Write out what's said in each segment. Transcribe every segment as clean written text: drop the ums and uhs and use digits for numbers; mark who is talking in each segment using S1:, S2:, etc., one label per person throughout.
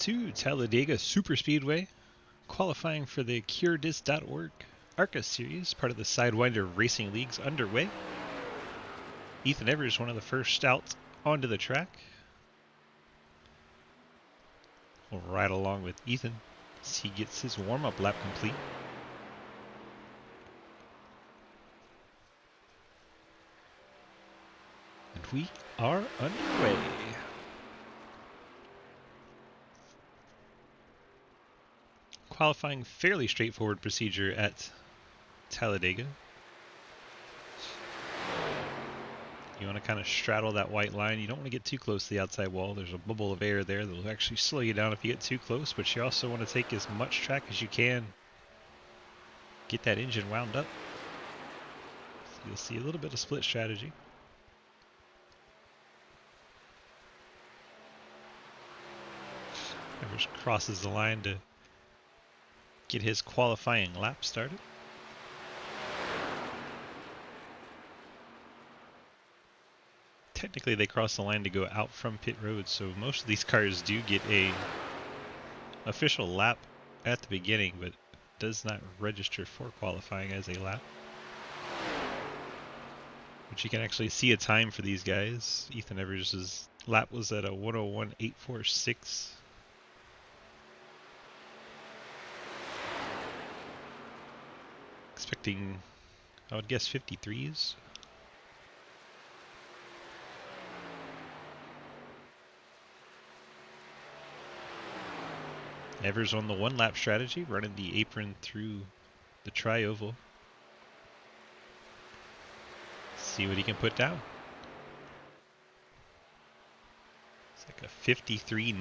S1: to Talladega Superspeedway, qualifying for the CureDis.org ARCA series, part of the Sidewinder Racing League's underway. Ethan Evers, one of the first out onto the track. We'll ride along with Ethan as he gets his warm-up lap complete. And we are underway. Qualifying fairly straightforward procedure at Talladega. You want to kind of straddle that white line. You don't want to get too close to the outside wall. There's a bubble of air there that will actually slow you down if you get too close, but you also want to take as much track as you can. Get that engine wound up. So you'll see a little bit of split strategy. Evers crosses the line to get his qualifying lap started. Technically they cross the line to go out from pit road, so most of these cars do get a official lap at the beginning, but does not register for qualifying as a lap. But you can actually see a time for these guys. Ethan Evers' lap was at a 1:01.846. Expecting, I would guess, 53s. Evers on the one-lap strategy, running the apron through the tri-oval. See what he can put down. It's like a 53.92,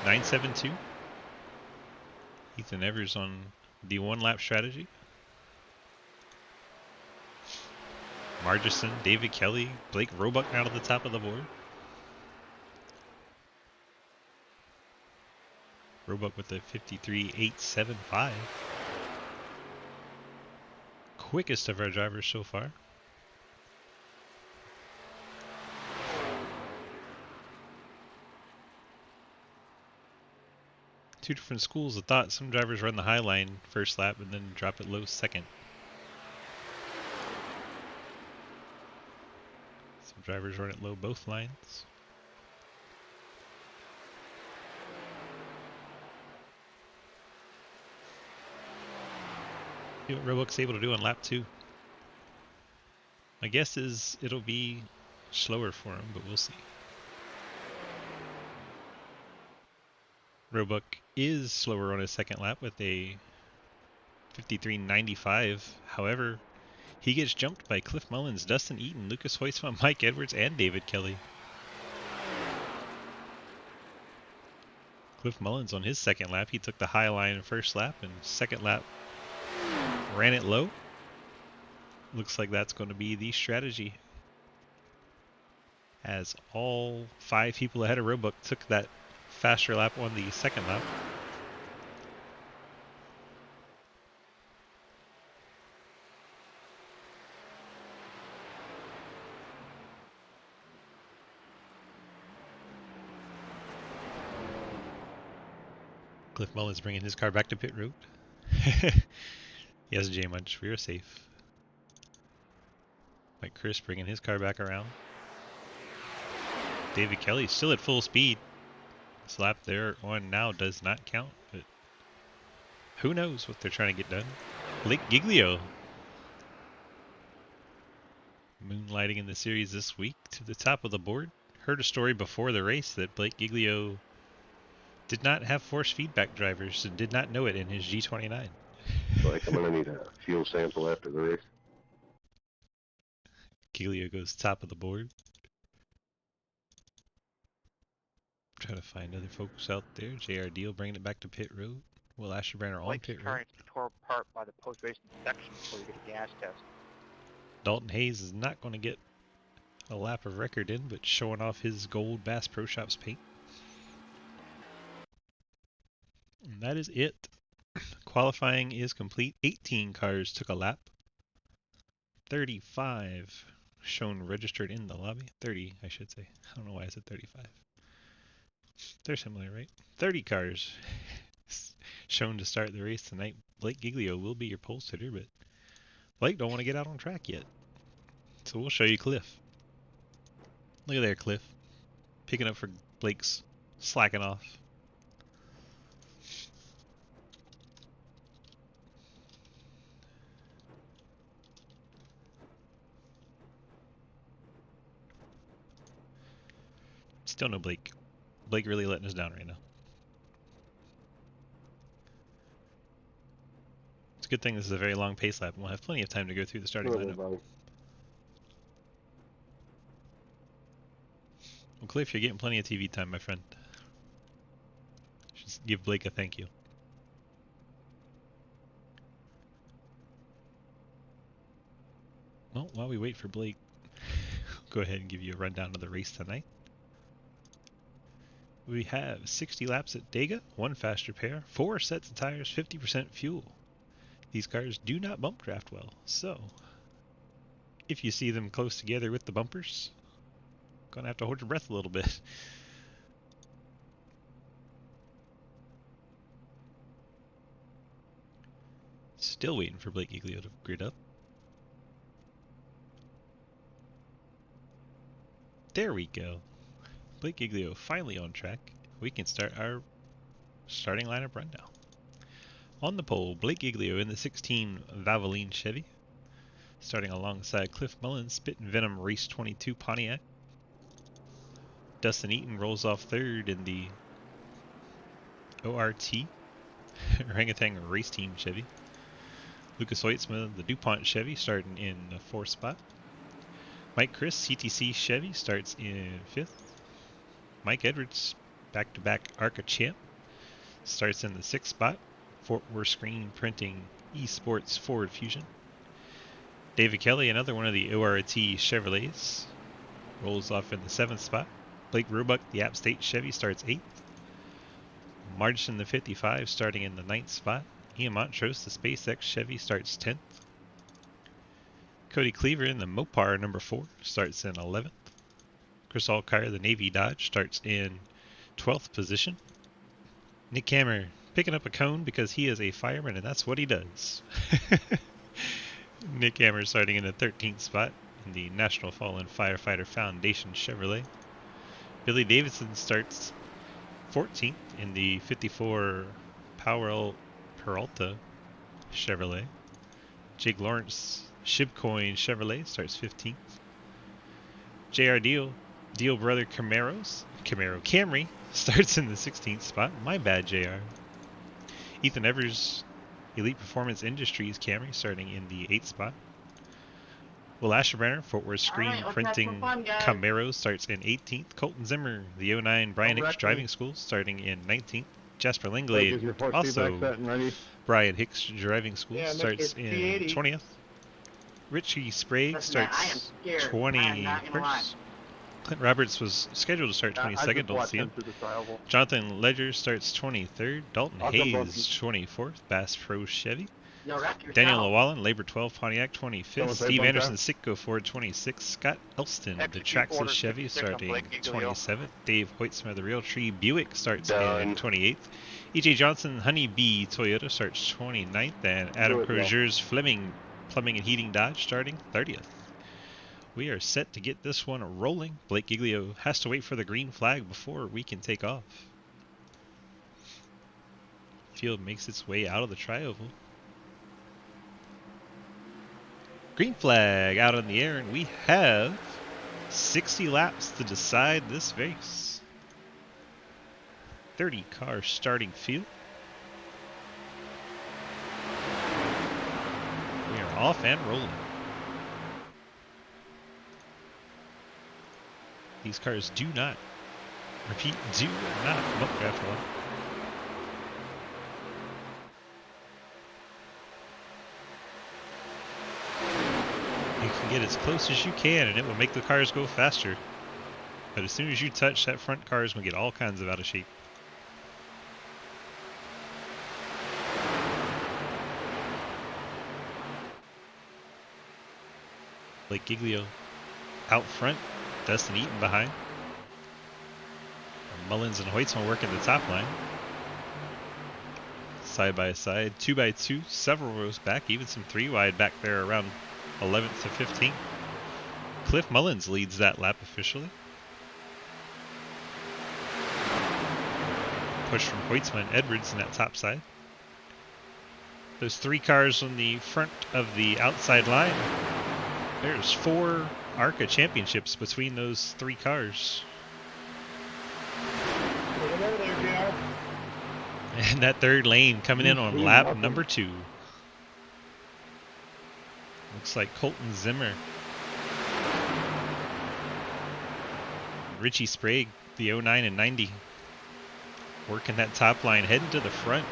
S1: 972. Ethan Evers on the one-lap strategy. Margison, David Kelly, Blake Roebuck now to the top of the board. Roebuck with a 53.875. Quickest of our drivers so far. Two different schools of thought. Some drivers run the high line first lap and then drop it low second. Some drivers run it low both lines. See what Roebuck's able to do on lap 2. My guess is it'll be slower for him, but we'll see. Roebuck is slower on his second lap with a 53.95. However, he gets jumped by Cliff Mullins, Dustin Eaton, Lucas Hoisman, Mike Edwards, and David Kelly. Cliff Mullins on his second lap, he took the high line first lap, and second lap ran it low. Looks like that's going to be the strategy, as all 5 people ahead of Roebuck took that faster lap on the second lap. Cliff Mullins bringing his car back to pit road. Yes, J Munch, we are safe. Mike Chris bringing his car back around. David Kelly still at full speed. This lap they're on now does not count, but who knows what they're trying to get done. Blake Giglio moonlighting in the series this week to the top of the board. Heard a story before the race that Blake Giglio did not have force feedback drivers and did not know it in his G29.
S2: Like, I'm going to need a fuel sample after the race.
S1: Giglio goes top of the board. Trying to find other folks out there. JR Deal bringing it back to pit road. Will Asherbrenner on pit road.
S3: Car needs to be torn apart by the post-race inspection before you get a gas test.
S1: Dalton Hayes is not going to get a lap of record in, but showing off his gold Bass Pro Shops paint. And that is it. Qualifying is complete. 18 cars took a lap. 35 shown registered in the lobby. 30, I should say. I don't know why I said 35. They're similar, right? 30 cars shown to start the race tonight. Blake Giglio will be your pole sitter, but Blake don't want to get out on track yet. So we'll show you Cliff. Look at there, Cliff. Picking up for Blake's slacking off. Still no Blake. Blake really letting us down right now. It's a good thing this is a very long pace lap, and we'll have plenty of time to go through the starting lineup.
S2: Buddy.
S1: Well, Cliff, you're getting plenty of TV time, my friend. Just give Blake a thank you. Well, while we wait for Blake, go ahead and give you a rundown of the race tonight. We have 60 laps at Talladega, 1 fast repair, 4 sets of tires, 50% fuel. These cars do not bump draft well, so if you see them close together with the bumpers, gonna have to hold your breath a little bit. Still waiting for Blake Giglio to grid up. There we go. Blake Giglio finally on track. We can start our starting lineup rundown. On the pole, Blake Giglio in the 16 Valvoline Chevy. Starting alongside Cliff Mullins, Spit and Venom Race 22 Pontiac. Dustin Eaton rolls off third in the ORT Orangutan Race Team Chevy. Lucas Hoitzma, the DuPont Chevy, starting in the 4th spot. Mike Chris, CTC Chevy, starts in 5th. Mike Edwards, back-to-back ARCA champ, starts in the 6th spot. Fort Worth Screen Printing Esports Ford Fusion. David Kelly, another one of the ORT Chevrolets, rolls off in the 7th spot. Blake Roebuck, the App State Chevy, starts 8th. Margin, the 55, starting in the 9th spot. Ian Montrose, the SpaceX Chevy, starts 10th. Cody Cleaver in the Mopar number 4 starts in 11th. Chris Alkire, the Navy Dodge, starts in 12th position. Nick Hammer picking up a cone because he is a fireman and that's what he does. Nick Hammer starting in the 13th spot in the National Fallen Firefighter Foundation Chevrolet. Billy Davidson starts 14th in the 54 Powell Peralta Chevrolet. Jake Lawrence Shibcoin Chevrolet starts 15th. JR Deal Brother Camry starts in the 16th spot. My bad, JR. Ethan Evers Elite Performance Industries Camry starting in the 8th spot. Will Asherbrenner Fort Worth Screen Printing Camaro starts in 18th. Colton Zimmer, the 09 Brian Hicks Driving School, starting in 19th. Jasper Linglade, also Brian Hicks Driving School, starts in 20th. Richie Sprague starts 21st. Clint Roberts was scheduled to start 22nd, don't see him. Jonathan Ledger starts 23rd. Dalton Hayes, 24th. Bass Pro Chevy. Daniel Llewellyn, Labor 12 Pontiac, 25th. Steve Anderson, Sitco Ford, 26th. Scott Elston, the Traxxas Chevy, starting 27th. Dave Hoitzma, the Realtree Buick, starts in 28th. EJ Johnson, Honeybee Toyota, starts 29th. And Adam Crozier's Fleming Plumbing and Heating Dodge, starting 30th. We are set to get this one rolling. Blake Giglio has to wait for the green flag before we can take off. Field makes its way out of the tri-oval. Green flag out in the air, and we have 60 laps to decide this race. 30 car starting field. We are off and rolling. These cars do not bump draft well. You can get as close as you can and it will make the cars go faster. But as soon as you touch that front, cars will get all kinds of out of shape. Blake Giglio out front. Dustin Eaton behind. Mullins and Hoytsma working the top line. Side by side, 2 by 2, several rows back, even some 3 wide back there around 11th to 15th. Cliff Mullins leads that lap officially. Push from Hoytsma and Edwards in that top side. Those 3 cars on the front of the outside line. There's 4 ARCA championships between those 3 cars. And that third lane coming in on lap number 2. Looks like Colton Zimmer. Richie Sprague, the 09 and 90. Working that top line, heading to the front.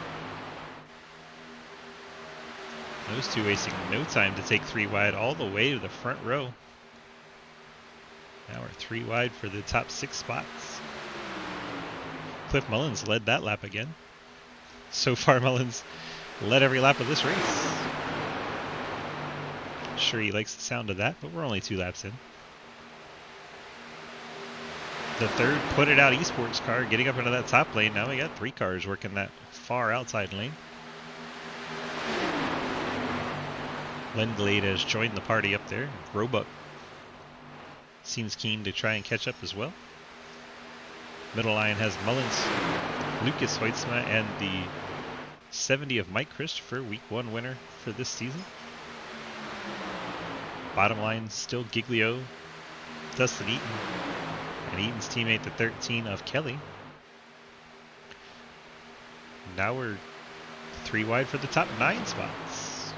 S1: Those 2 wasting no time to take 3 wide all the way to the front row. Now we're 3 wide for the top 6 spots. Cliff Mullins led that lap again. So far, Mullins led every lap of this race. Sure, he likes the sound of that, but we're only 2 laps in. The third Put It Out Esports car getting up into that top lane. Now we got 3 cars working that far outside lane. Lendglade has joined the party up there. Roebuck seems keen to try and catch up as well. Middle line has Mullins, Lucas Hoytsma, and the 70 of Mike Christopher, week 1 winner for this season. Bottom line still Giglio, Dustin Eaton, and Eaton's teammate, the 13 of Kelly. Now we're 3 wide for the top 9 spots.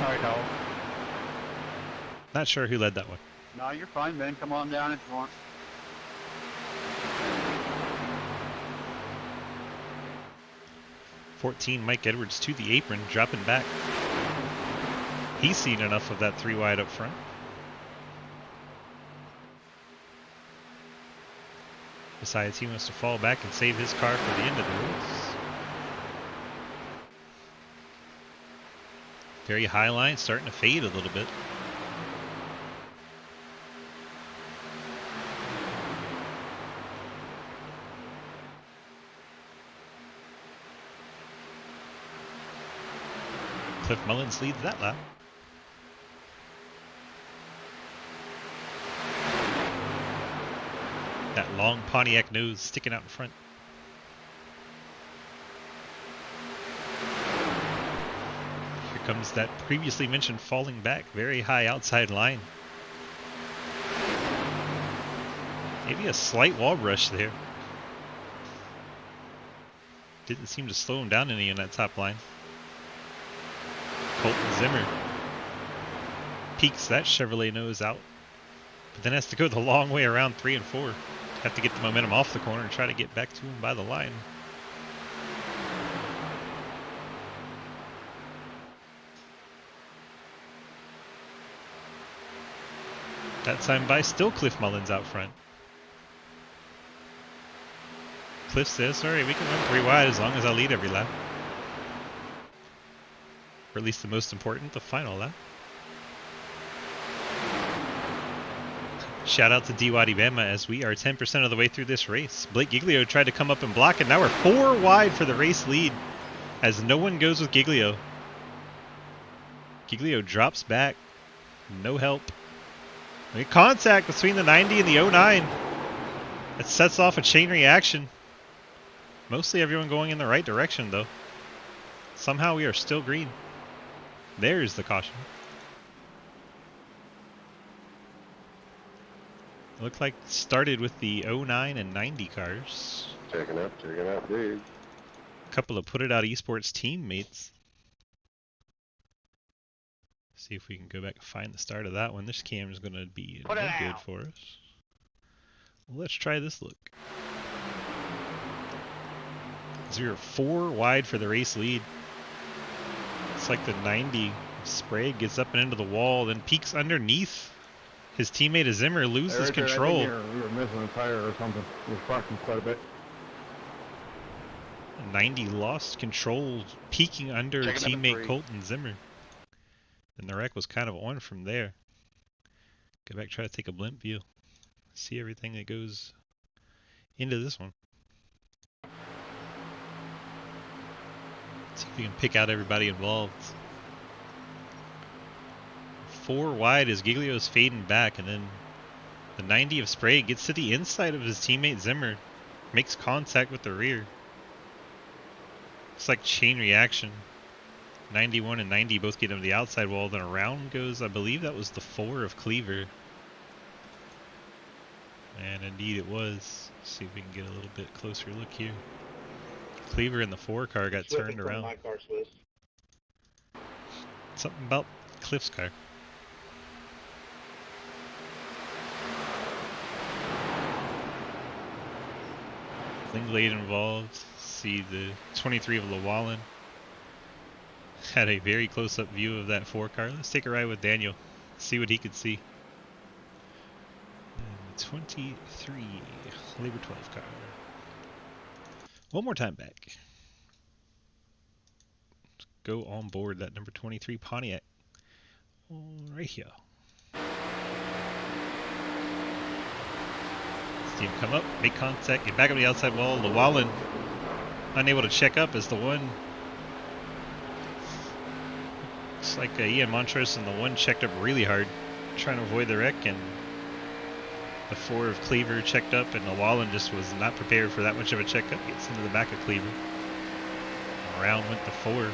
S3: Sorry, no.
S1: Not sure who led that one.
S3: No, you're fine, man. Come on down if you want.
S1: .14 Mike Edwards to the apron, dropping back. He's seen enough of that 3 wide up front. Decides he wants to fall back and save his car for the end of the race. Very high line, starting to fade a little bit. Cliff Mullins leads that lap. That long Pontiac nose sticking out in front. Here comes that previously mentioned falling back, very high outside line. Maybe a slight wall brush there. Didn't seem to slow him down any in that top line. Colton Zimmer peeks that Chevrolet nose out, but then has to go the long way around 3 and 4. Have to get the momentum off the corner and try to get back to him by the line. That time by still Cliff Mullins out front. Cliff says, sorry, we can run 3 wide as long as I lead every lap. Or at least the most important, the final lap. Shout out to D-Waddy Bama as we are 10% of the way through this race. Blake Giglio tried to come up and block, and now we're 4 wide for the race lead as no one goes with Giglio. Giglio drops back. No help. We get contact between the 90 and the 09. It sets off a chain reaction. Mostly everyone going in the right direction, though. Somehow we are still green. There's the caution. It looked like it started with the 09 and 90 cars.
S2: Checking out, dude.
S1: A couple of Put It Out Esports teammates. See if we can go back and find the start of that one. This cam is going to be no good for us. Well, let's try this look. So we are 4 wide for the race lead. It's like the 90 Sprague gets up and into the wall, then peeks underneath. His teammate Zimmer loses control.
S4: We were missing a tire or something. We were parking quite a bit.
S1: 90 lost control, peeking under teammate Colton Zimmer. And the wreck was kind of on from there. go back, try to take a blimp view. See everything that goes into this one. See if we can pick out everybody involved. 4 wide as Giglio's fading back, and then the 90 of Spray gets to the inside of his teammate Zimmer. Makes contact with the rear. It's like chain reaction. 91 and 90 both get him to the outside wall, then around goes, I believe that was the 4 of Cleaver. And indeed it was. Let's see if we can get a little bit closer look here. Cleaver in the 4 car got turned around.
S3: My car, Swiss.
S1: Something about Cliff's car. Linglade involved. See the 23 of Llewellyn. Had a very close-up view of that 4 car. Let's take a ride with Daniel. See what he could see. And 23 Labor 12 car. One more time back. Let's go on board that number 23 Pontiac. Right here. See him come up, make contact, get back up the outside wall. Llewellyn unable to check up as the 1. Looks like Ian Montrose and the 1 checked up really hard, trying to avoid the wreck, and the 4 of Cleaver checked up, and Llewellyn just was not prepared for that much of a checkup. Gets into the back of Cleaver. Around went the 4.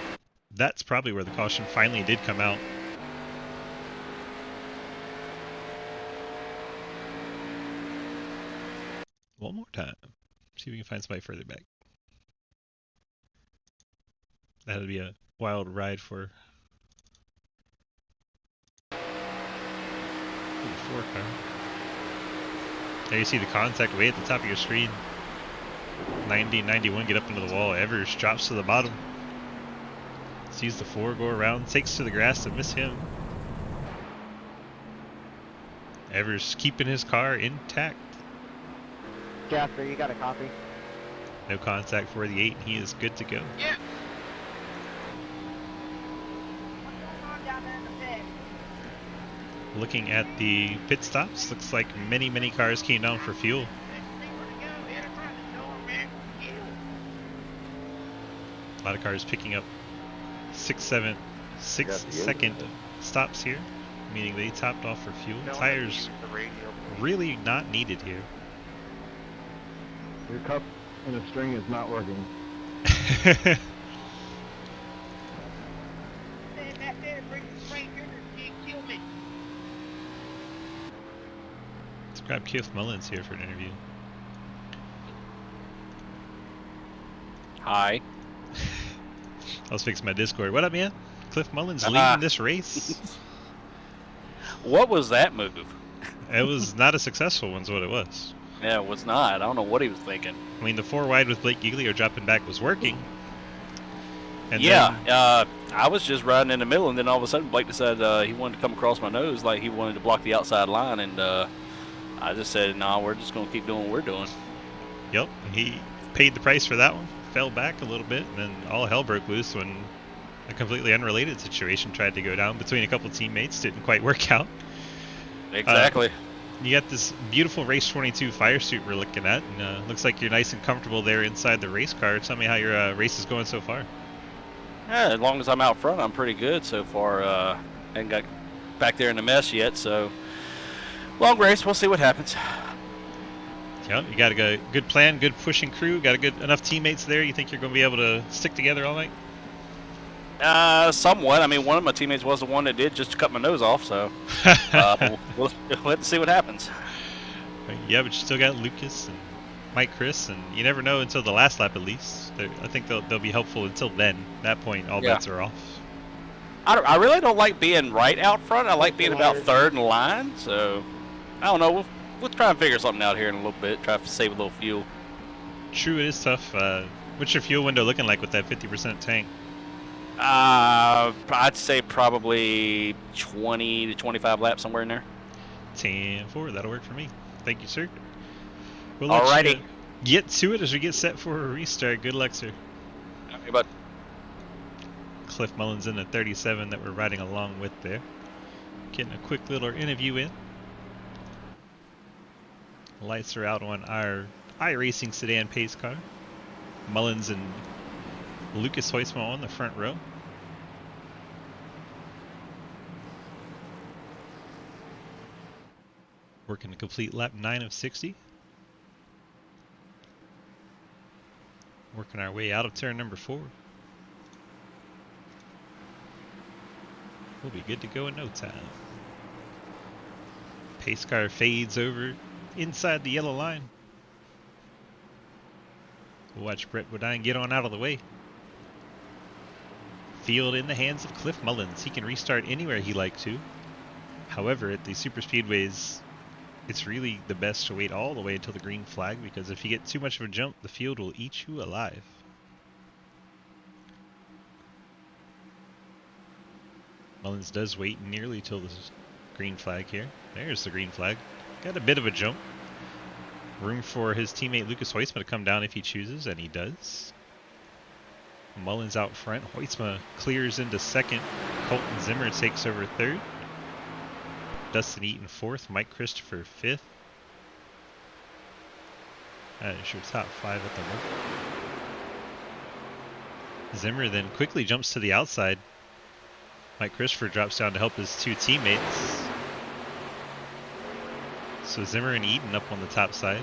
S1: That's probably where the caution finally did come out. One more time. See if we can find somebody further back. That'd be a wild ride for the 4 car. There you see the contact way at the top of your screen. 90, 91 get up into the wall. Evers drops to the bottom. Sees the 4 go around, takes to the grass to miss him. Evers keeping his car intact.
S3: Jasper, you got a copy?
S1: No contact for the 8, and he is good to go.
S3: Yeah.
S1: Looking at the pit stops, looks like many cars came down for fuel. A lot of cars picking up 6 second stops here, meaning they topped off for fuel. Tires really not needed here.
S4: Your cup and the string is not working.
S1: Let's grab Keith Mullins here for an interview.
S5: Hi.
S1: I was fixing my Discord. What up, man? Cliff Mullins leading this race.
S5: What was that move?
S1: It was not a successful one, is what it was.
S5: Yeah, it was not. I don't know what he was thinking.
S1: I mean, the 4 wide with Blake Giglio dropping back was working. And
S5: yeah, I was just riding in the middle, and then all of a sudden Blake decided he wanted to come across my nose, like he wanted to block the outside line, and I just said, no, we're just going to keep doing what we're doing.
S1: Yep, he paid the price for that one, fell back a little bit, and then all hell broke loose when a completely unrelated situation tried to go down between a couple teammates. Didn't quite work out.
S5: Exactly.
S1: You got this beautiful Race 22 fire suit we're looking at, and looks like you're nice and comfortable there inside the race car. Tell me how your race is going so far.
S5: Yeah, as long as I'm out front, I'm pretty good so far. Ain't got back there in the mess yet, so long race. We'll see what happens.
S1: Yeah, you got a good plan, good pushing crew, got enough teammates there. You think you're going to be able to stick together all night?
S5: Somewhat. I mean, one of my teammates was the one that did just cut my nose off, so we'll have to see what happens.
S1: Yeah, but you still got Lucas and Mike Chris, and you never know until the last lap at least. I think they'll be helpful until then. At that point, all bets are off.
S5: I really don't like being right out front. I like being about third in line, so I don't know. We'll try and figure something out here in a little bit, try to save a little fuel.
S1: True, it is tough. What's your fuel window looking like with that 50% tank?
S5: I'd say probably 20 to 25 laps, somewhere in there.
S1: 10-4, that'll work for me. Thank you, sir. We'll
S5: Alrighty.
S1: Get to it as we get set for a restart. Good luck, sir.
S5: Okay, bud.
S1: Cliff Mullins in the 37 that we're riding along with there. Getting a quick little interview in. Lights are out on our iRacing sedan pace car. Mullins and Lucas Hoytsma on the front row. Working a complete lap 9 of 60. Working our way out of turn number 4. We'll be good to go in no time. Pace car fades over inside the yellow line. We'll watch Brett Bodine get on out of the way. Field in the hands of Cliff Mullins. He can restart anywhere he like to. However, at the super speedways, it's really the best to wait all the way until the green flag, because if you get too much of a jump, the field will eat you alive. Mullins does wait nearly till the green flag here. There's the green flag. Got a bit of a jump. Room for his teammate Lucas Hoytsma to come down if he chooses, and he does. Mullins out front. Hoytsma clears into second. Colton Zimmer takes over third. Dustin Eaton fourth. Mike Christopher fifth. That is your top 5 at the moment. Zimmer then quickly jumps to the outside. Mike Christopher drops down to help his 2 teammates. So Zimmer and Eaton up on the top side.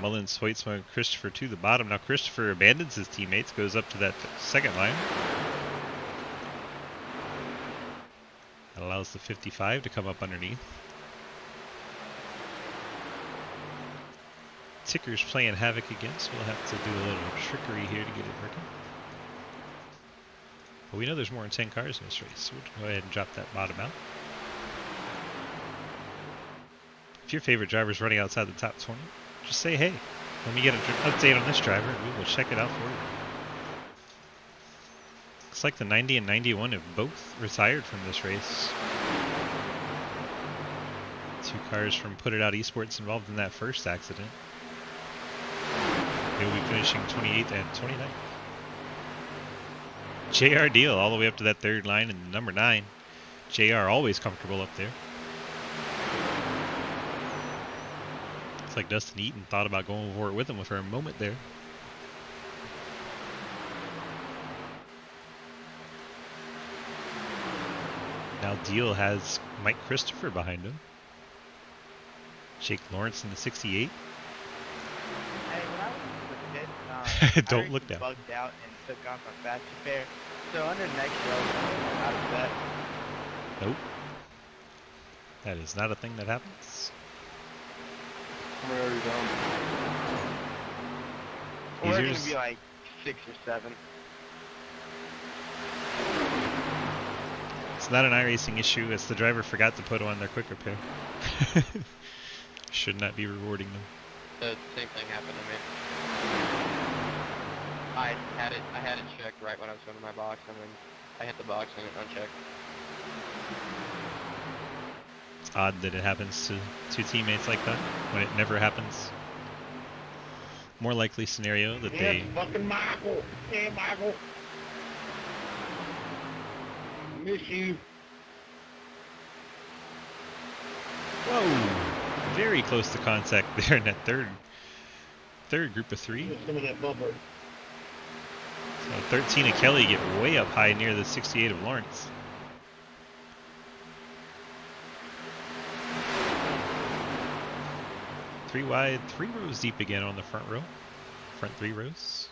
S1: Mullins, Hoytsma, and Christopher to the bottom. Now Christopher abandons his teammates, goes up to that second line. That allows the 55 to come up underneath. Ticker's playing havoc again, so we'll have to do a little trickery here to get it working. But we know there's more than 10 cars in this race, so we'll go ahead and drop that bottom out. If your favorite driver is running outside the top 20, just say, hey, let me get an update on this driver, and we will check it out for you. Looks like the 90 and 91 have both retired from this race. 2 cars from Put It Out Esports involved in that first accident. They'll be finishing 28th and 29th. JR Deal all the way up to that third line in number 9. JR always comfortable up there. Looks like Dustin Eaton thought about going for it with him for a moment there. Now Deal has Mike Christopher behind him. Jake Lawrence in the 68.
S3: Hey, when I was a kid,
S1: Don't
S3: I
S1: look down.
S3: bugged out and took off my battery pair. So under next row, out of that.
S1: Nope. That is not a thing that happens.
S4: We're already down.
S3: We're
S1: These
S3: going
S1: yours-
S3: to be like 6 or 7.
S1: It's not an iRacing issue, it's the driver forgot to put on their quick repair. Should not be rewarding them.
S6: The same thing happened to me. I had it checked right when I was going to my box, and then I hit the box and it unchecked.
S1: It's odd that it happens to 2 teammates like that, when it never happens. More likely scenario that they...
S2: fucking Michael! Hey, Michael! Miss you.
S1: Whoa! Very close to contact there in that third group of 3.
S2: Some of that bumper.
S1: So 13 of Kelly get way up high near the 68 of Lawrence. Three wide, 3 rows deep again on the front row. Front 3 rows.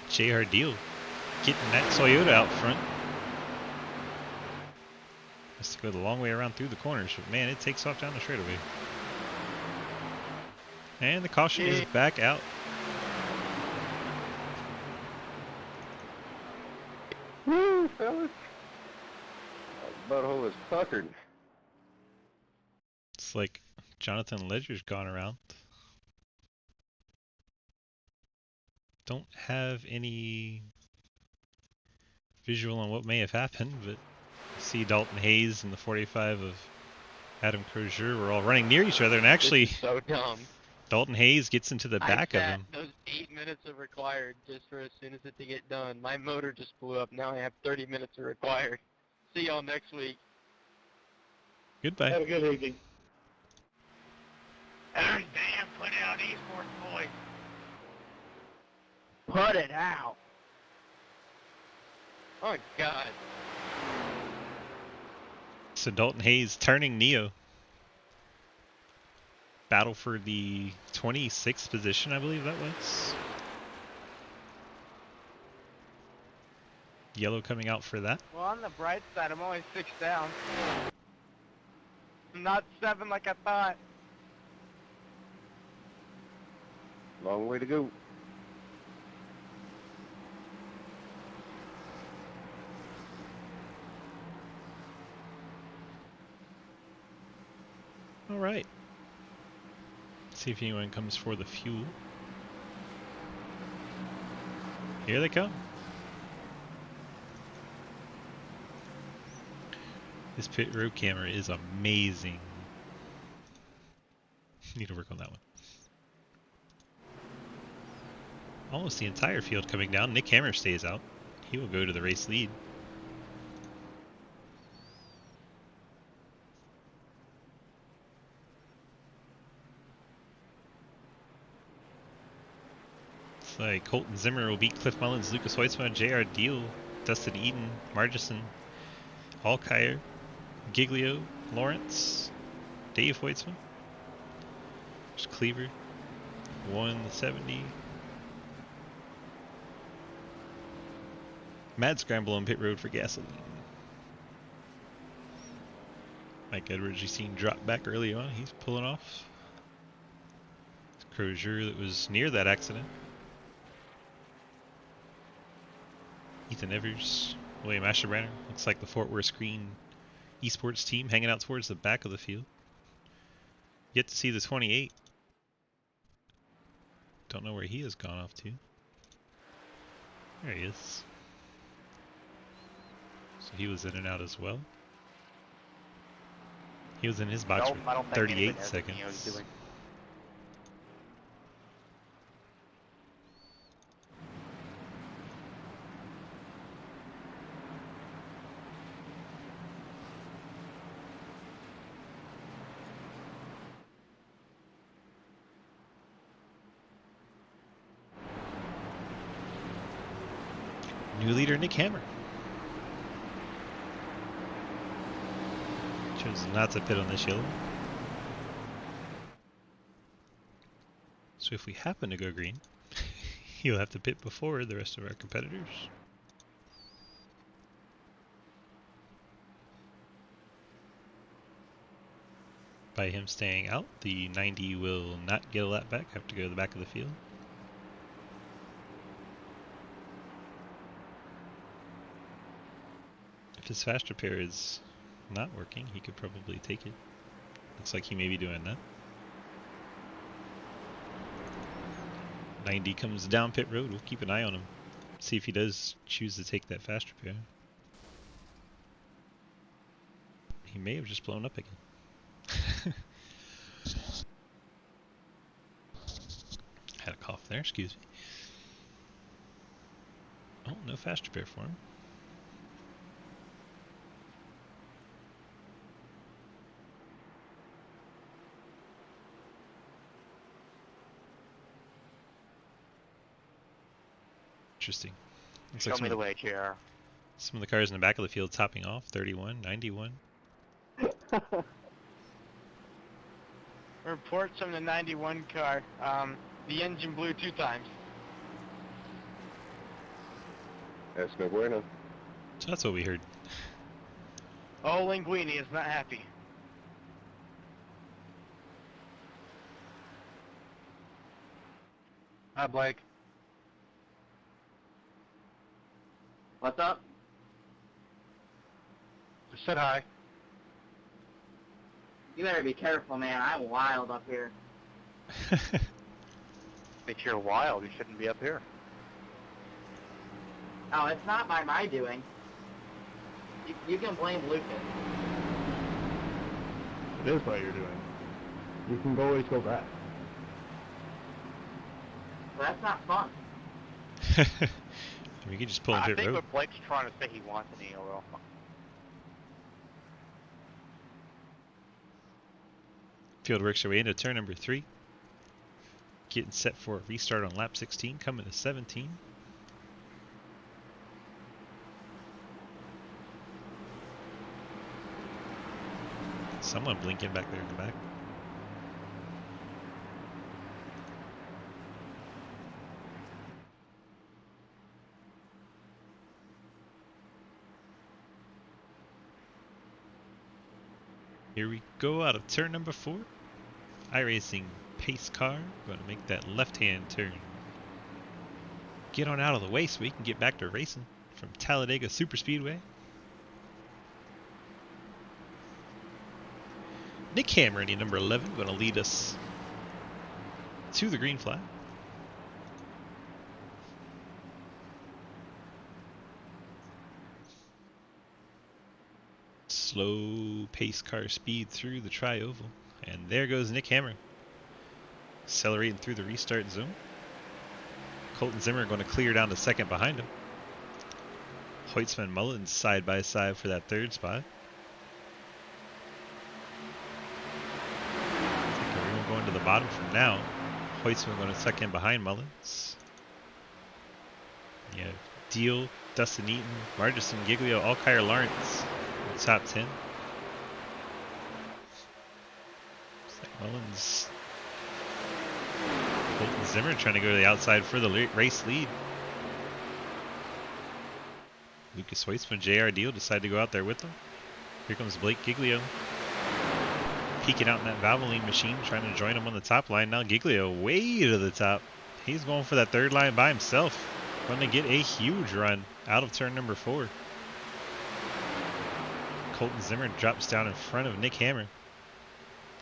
S1: JR Deal getting that Toyota out front. Has to go the long way around through the corners, but man, it takes off down the straightaway. And the caution is back out.
S2: Woo, fellas. My butthole is puckered.
S1: It's like Jonathan Ledger's gone around. Don't have any visual on what may have happened, but I see Dalton Hayes and the 45 of Adam Crozier were all running near each other, and actually
S6: This is so dumb.
S1: Dalton Hayes gets into the back
S6: I
S1: of
S6: sat
S1: him.
S6: those 8 minutes are required just for as soon as it to get done. My motor just blew up. Now I have 30 minutes are required. See y'all next week.
S1: Goodbye.
S2: Have a good evening.
S6: out, esports boys.
S3: Put it out.
S6: Oh God.
S1: So Dalton Hayes turning Neo. Battle for the 26th position, I believe that was. Yellow coming out for that.
S3: Well, on the bright side, I'm only 6 down. I'm not 7 like I thought.
S2: Long way to go.
S1: All right. See if anyone comes for the fuel. Here they come. This pit road camera is amazing. Need to work on that one. Almost the entire field coming down. Nick Hammer stays out. He will go to the race lead. Looks like Colton Zimmer will beat Cliff Mullins, Lucas Weitzman, J.R. Deal, Dustin Eaton, Margison, Alkire, Giglio, Lawrence, Dave Weitzman. There's Cleaver. 170. Mad Scramble on pit road for gasoline. Mike Edwards, you seen drop back early on. He's pulling off. It's Crozier that was near that accident. Ethan Evers, William Asherbranner. Looks like the Fort Worth Green esports team hanging out towards the back of the field. Yet to see the 28. Don't know where he has gone off to. There he is. So he was in and out as well. He was in his box
S3: Nope, I don't
S1: for
S3: think
S1: 38
S3: anybody knows what Neo's
S1: seconds.
S3: doing.
S1: New leader Nick Hammer. Chose not to pit on this yellow. So if we happen to go green, he'll have to pit before the rest of our competitors. By him staying out, the 90 will not get a lap back, have to go to the back of the field. If his fast repair is not working, he could probably take it. Looks like he may be doing that. 90 comes down pit road. We'll keep an eye on him. See if he does choose to take that fast repair. He may have just blown up again. Had a cough there, excuse me. Oh, no fast repair for him. Interesting. Looks like
S3: Show me the way, JR.
S1: some of the cars in the back of the field topping off. 31, 91.
S3: Reports from the 91 car. The engine blew 2 times.
S2: That's no bueno.
S1: So that's what we heard.
S3: Oh, Linguini is not happy.
S6: Hi, Blake.
S3: What's up?
S6: Just said hi.
S7: You better be careful, man. I'm wild up here.
S3: If you're wild, you shouldn't be up here.
S7: Oh, it's not by my doing. You can blame Lucas.
S4: It is what you're doing. You can always go back.
S7: But that's not fun.
S1: We could just pull in
S3: I
S1: pit
S3: think
S1: road.
S3: what Blake's trying to say, he wants an EOL.
S1: Field works our way into turn number 3. Getting set for a restart on lap 16, coming to 17. Someone blinking back there in the back. Here we go out of turn number 4. iRacing pace car, going to make that left-hand turn. Get on out of the way so we can get back to racing from Talladega Superspeedway. Nick Hammer in number 11 going to lead us to the green flag. Slow pace car speed through the tri-oval. And there goes Nick Hammer. Accelerating through the restart zone. Colton Zimmer going to clear down to second behind him. Hoytsman Mullins side by side for that third spot. I think everyone going to the bottom from now. Hoytsman going to second behind Mullins. Yeah, Deal, Dustin Eaton, Margison, Giglio, Alkire, Lawrence. Top 10. Mullins. Colton Zimmer trying to go to the outside for the race lead. Lucas Hoytsman, JR Deal decide to go out there with them. Here comes Blake Giglio. Peeking out in that Valvoline machine, trying to join him on the top line. Now Giglio way to the top. He's going for that third line by himself. Going to get a huge run out of turn number 4. Colton Zimmer drops down in front of Nick Hammer.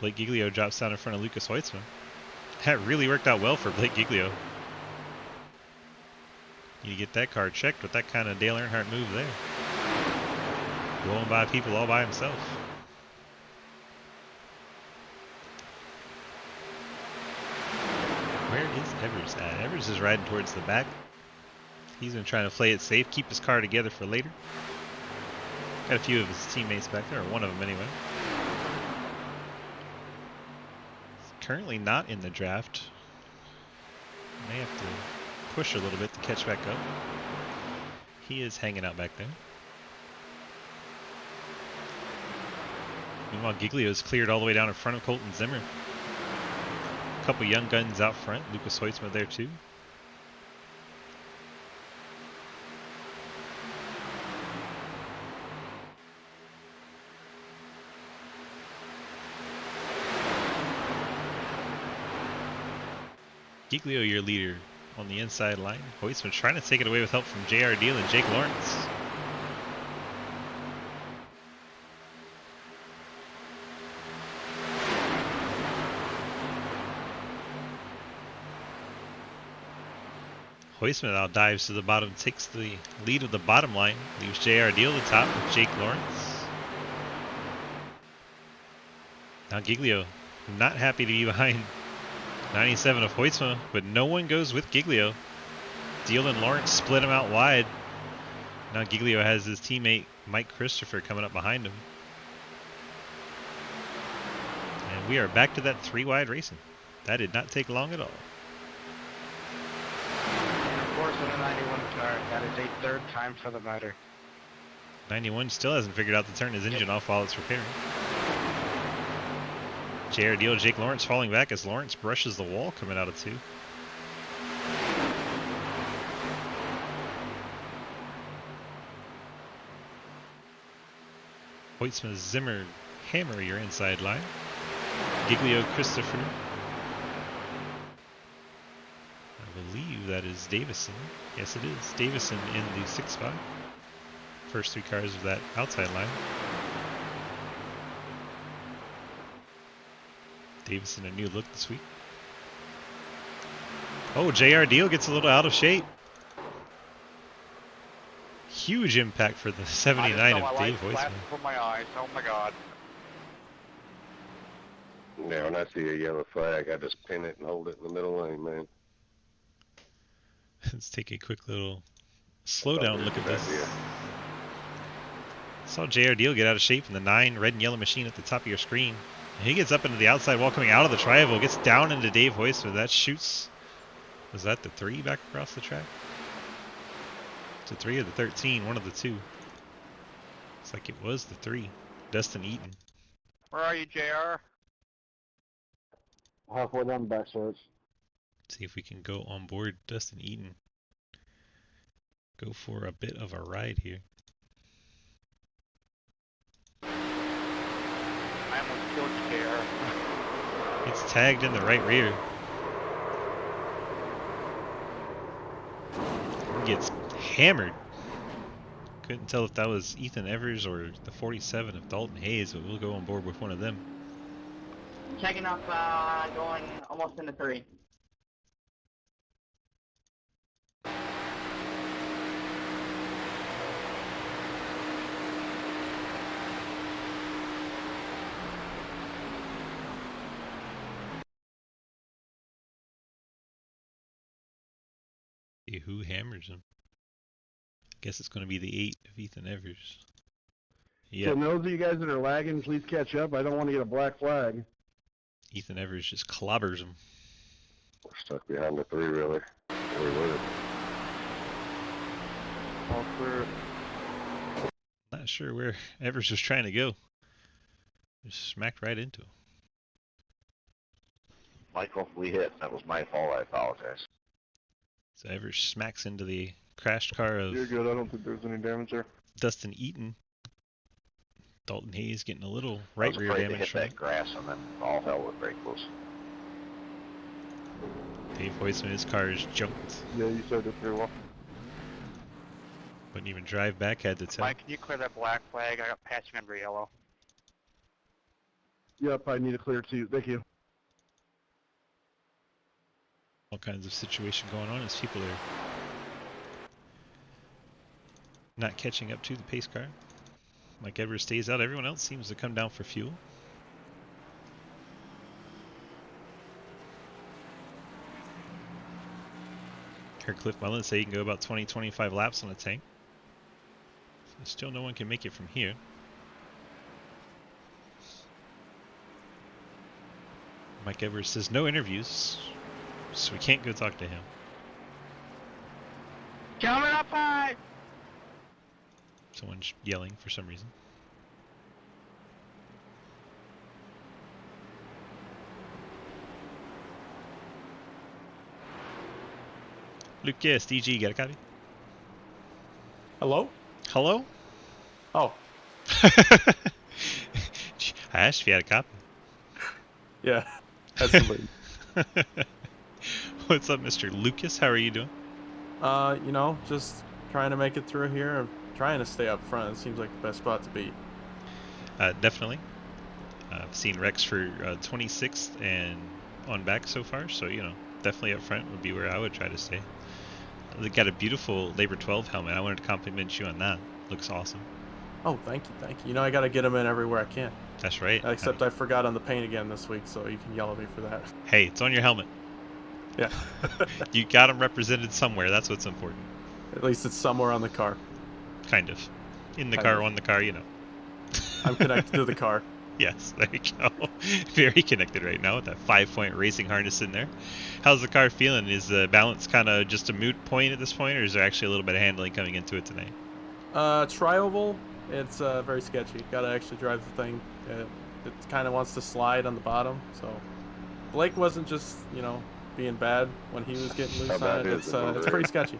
S1: Blake Giglio drops down in front of Lucas Hoytsman. That really worked out well for Blake Giglio. Need to get that car checked with that kind of Dale Earnhardt move there. Blowing by people all by himself. Where is Evers at? Evers is riding towards the back. He's been trying to play it safe, keep his car together for later. Got a few of his teammates back there, or one of them anyway. He's currently not in the draft. May have to push a little bit to catch back up. He is hanging out back there. Meanwhile, Giglio's cleared all the way down in front of Colton Zimmer. A couple young guns out front. Lucas Hoytsman there too. Giglio, your leader on the inside line. Hoytsman trying to take it away with help from JR Deal and Jake Lawrence. Hoytsman now dives to the bottom, takes the lead of the bottom line, leaves JR Deal at the top with Jake Lawrence. Now Giglio, not happy to be behind 97 of Hoytsman, but no one goes with Giglio. Deal and Lawrence split him out wide. Now Giglio has his teammate Mike Christopher coming up behind him. And we are back to that 3-wide racing. That did not take long at all.
S3: And of course, in a 91 car, that is a third time for the motor.
S1: 91 still hasn't figured out to turn his engine off while it's repairing. JR Deal, Jake Lawrence falling back as Lawrence brushes the wall coming out of 2. Hoytsman, Zimmer, Hammer your inside line. Giglio, Christopher. I believe that is Davison. Yes, it is. Davison in the 6th spot. First 3 cars of that outside line. Davison a new look this week. Oh, JR Deal gets a little out of shape. Huge impact for the 79 of Dave Hoytsman.
S3: From my eyes. Oh my God.
S2: Yeah, when I see a yellow flag, I just pin it and hold it in the middle lane, man.
S1: Let's take a quick little slow down look at this. Saw JR Deal get out of shape in the 9 red and yellow machine at the top of your screen. He gets up into the outside wall coming out of the tri-oval, gets down into Dave Hoytsman. That shoots Was that the 3 back across the track? It's the 3 or the 13, one of the two. It's like it was the 3. Dustin Eaton.
S3: Where are you, JR?
S4: Halfway down the back stretch.
S1: See if we can go on board Dustin Eaton. Go for a bit of a ride here.
S3: I almost killed you, JR.
S1: It's tagged in the right rear. Gets hammered. Couldn't tell if that was Ethan Evers or the 47 of Dalton Hayes, but we'll go on board with one of them.
S7: Checking up, going almost into 3.
S1: See who hammers him. Guess it's going to be the 8 of Ethan Evers.
S4: So those of you guys that are lagging, please catch up. I don't want to get a black flag.
S1: Ethan Evers just clobbers him.
S2: We're stuck behind the 3, really. We were.
S4: All clear.
S1: Not sure where Evers was trying to go. Just smacked right into him.
S8: Michael, we hit. That was my fault. I apologize.
S1: So Evers smacks into the crashed car of
S4: You're good. I don't think there's any damage there.
S1: Dustin Eaton. Dalton Hayes getting a little
S8: I
S1: right
S8: was
S1: rear
S8: afraid to
S1: damage
S8: hit
S1: from
S8: that grass, and then all hell would break loose.
S1: Dave Hoytsman, his car is junked.
S4: Yeah, you said it pretty well.
S1: Wouldn't even drive back, had to tell.
S3: Mike, can you clear that black flag? I got patching under yellow.
S4: Yep, I need a clear too. Thank you.
S1: All kinds of situation going on as people are not catching up to the pace car. Mike Evers stays out. Everyone else seems to come down for fuel. Heard Cliff Mullins say you can go about 20-25 laps on a tank. So still no one can make it from here. Mike Evers says no interviews, so we can't go talk to him.
S3: Coming up high!
S1: Someone's yelling for some reason. Lucas, DG, got a copy?
S9: Hello?
S1: Hello?
S9: Oh,
S1: I asked if you had a copy.
S9: yeah. Absolutely.
S1: What's up, Mr. Lucas? How are you doing?
S9: You know, just trying to make it through here. I'm trying to stay up front. It seems like the best spot to be.
S1: Definitely. I've seen Rex for 26th and on back so far, so, you know, definitely up front would be where I would try to stay. They got a beautiful Labor 12 helmet. I wanted to compliment you on that. Looks awesome.
S9: Oh, thank you, thank you. You know, I got to get them in everywhere I can.
S1: That's right.
S9: Except I forgot on the paint again this week, so you can yell at me for that.
S1: Hey, it's on your helmet.
S9: Yeah.
S1: You got them represented somewhere. That's what's important.
S9: At least it's somewhere on the car.
S1: Kind of. In the
S9: Kind
S1: car,
S9: of.
S1: on the car, you know.
S9: I'm connected to the car.
S1: Yes, there you go. Very connected right now with that 5-point racing harness in there. How's the car feeling? Is the balance kind of just a moot point at this point, or is there actually a little bit of handling coming into it tonight?
S9: Tri-oval, it's very sketchy. Got to actually drive the thing. It kind of wants to slide on the bottom, so Blake wasn't just, you know, being bad when he was getting loose on it. It's pretty sketchy.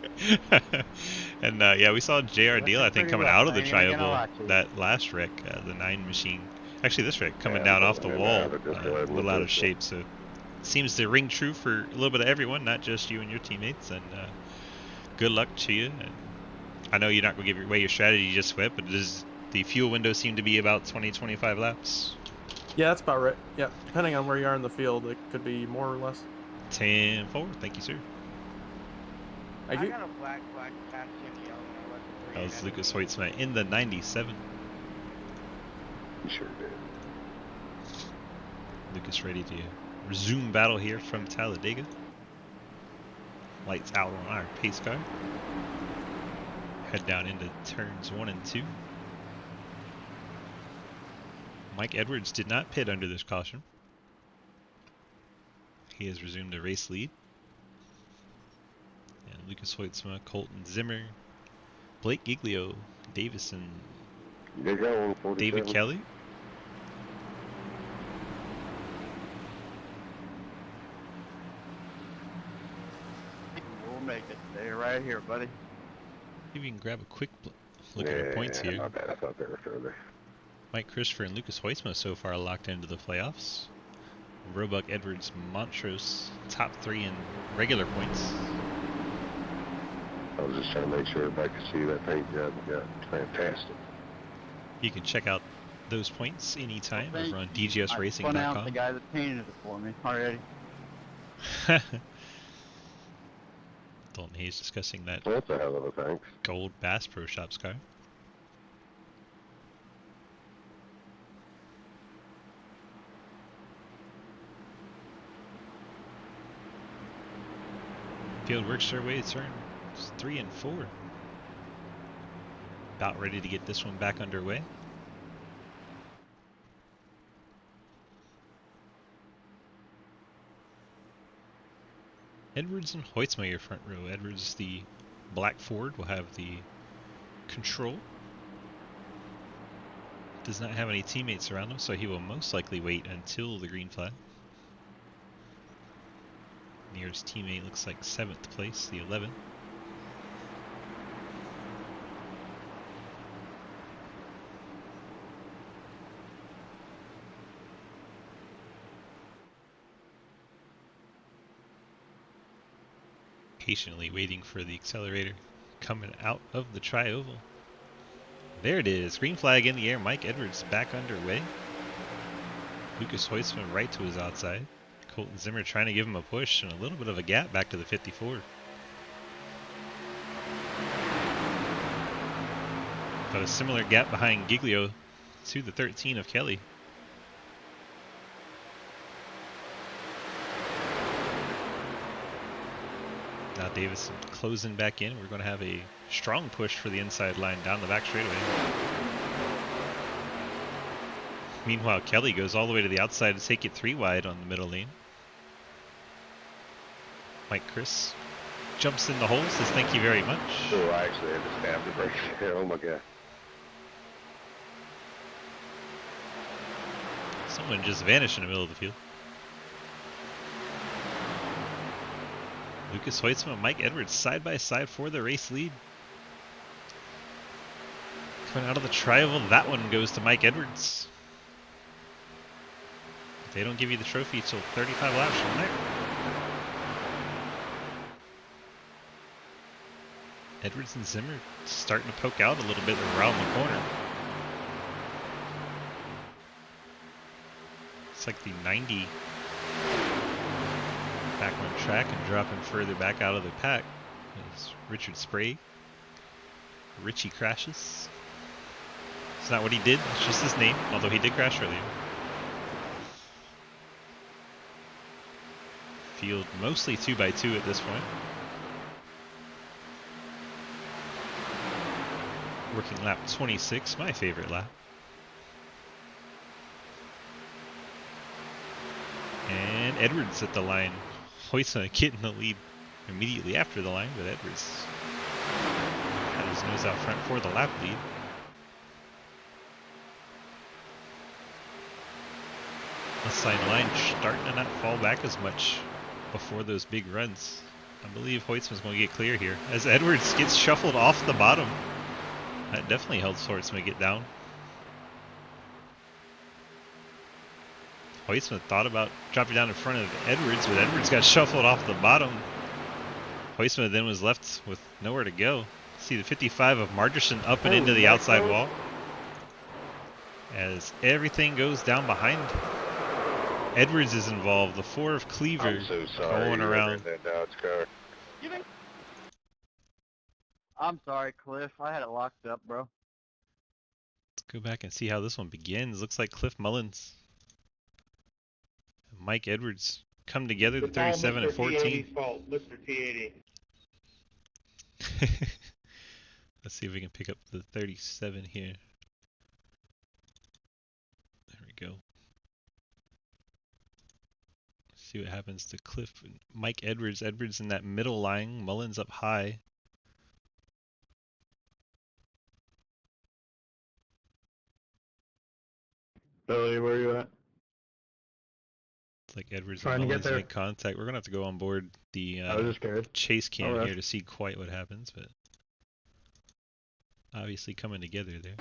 S1: And yeah, we saw JR Deal, I think,
S3: pretty
S1: coming
S3: rough.
S1: out of the
S3: I ain't even gonna
S1: tri-oval
S3: lie to you.
S1: that last wreck, the 9 machine. Actually, this wreck coming
S2: Yeah,
S1: down
S2: I'm
S1: off the
S2: going
S1: wall,
S2: in there, just go ahead
S1: a
S2: and
S1: little out
S2: look
S1: of
S2: at it.
S1: shape. So seems to ring true for a little bit of everyone, not just you and your teammates. And good luck to you. And I know you're not going to give away your strategy just yet, but does the fuel window seem to be about 20-25 laps?
S9: Yeah, that's about right. Yeah, depending on where you are in the field, it could be more or less.
S1: 10-4. Thank you, sir.
S3: I got a black flag patching yellow. I left the 3.
S1: That was Lucas Hoytsman in the 97.
S2: You sure did.
S1: Lucas ready to resume battle here from Talladega. Lights out on our pace car. Head down into turns 1 and 2. Mike Edwards did not pit under this caution. He has resumed a race lead. Lucas Hoitzma, Colton Zimmer, Blake Giglio, Davison,
S2: Good going,
S1: David
S2: 47.
S1: Kelly.
S3: We'll make it. Stay right here, buddy.
S1: See if we can grab a quick look at our points
S2: Yeah,
S1: here.
S2: not bad. I thought they were further.
S1: Mike Christopher and Lucas Hoitzma so far locked into the playoffs. Roebuck, Edwards, Montrose, top 3 in regular points.
S2: I was just trying to make sure everybody could see that paint job. Yeah, fantastic.
S1: You can check out those points anytime
S3: Thank
S1: over on
S3: you. I spun out the
S1: dgsracing.com.
S3: guy that painted it for me already.
S1: Dalton Hayes discussing that
S2: Well, that's a hell of a thanks.
S1: gold Bass Pro Shops car. Field works their way turn 3 and 4. About ready to get this one back underway. Edwards and Hoitzma your front row. Edwards, the black Ford, will have the control. Does not have any teammates around him, so he will most likely wait until the green flag. Nearest teammate looks like 7th place, the 11. Patiently waiting for the accelerator coming out of the tri-oval. There it is, green flag in the air. Mike Edwards back underway. Lucas Hoitzma right to his outside. Colton Zimmer trying to give him a push and a little bit of a gap back to the 54. But a similar gap behind Giglio to the 13 of Kelly. Now Davison closing back in. We're going to have a strong push for the inside line down the back straightaway. Meanwhile, Kelly goes all the way to the outside to take it 3 wide on the middle lane. Mike Chris jumps in the hole, says thank you very much.
S2: Oh, I actually had to stab the brakes there. Oh my god.
S1: Someone just vanished in the middle of the field. Lucas Hoitzma and Mike Edwards side by side for the race lead. Coming out of the tri-oval, that one goes to Mike Edwards. They don't give you the trophy till 35 laps from there. Edwards and Zimmer starting to poke out a little bit around the corner. It's like the 90 back on track and dropping further back out of the pack as Richard Sprague. Richie crashes. It's not what he did, it's just his name, although he did crash earlier. Field mostly 2x2 at this point. Working lap 26, my favorite lap. And Edwards at the line. Hoitzma getting the lead immediately after the line, but Edwards had his nose out front for the lap lead. The side line starting to not fall back as much before those big runs. I believe Hoitzma's going to get clear here as Edwards gets shuffled off the bottom. That definitely helps Hoitzma get down. Hoitzma thought about dropping down in front of Edwards, but Edwards got shuffled off the bottom. Hoitzma then was left with nowhere to go. See the 55 of Margerson up and into the outside wall. As everything goes down behind. Edwards is involved. The 4 of Cleaver
S2: I'm so sorry.
S1: going around.
S2: That Dodge car.
S3: I'm sorry, Cliff. I had it locked up, bro.
S1: Let's go back and see how this one begins. Looks like Cliff Mullins and Mike Edwards come together, the 37 and 14.
S4: Fault, Mr. T80.
S1: Let's see if we can pick up the 37 here. There we go. See what happens to Cliff. Mike Edwards. Edwards in that middle line. Mullins up high.
S4: Billy, where are you at?
S1: It's like Edwards
S4: Trying
S1: and
S4: to get
S1: Mullins
S4: there.
S1: make contact. We're gonna have to go on board the
S4: I was just scared.
S1: chase cam
S4: Alright.
S1: here to see quite what happens, but obviously coming together there.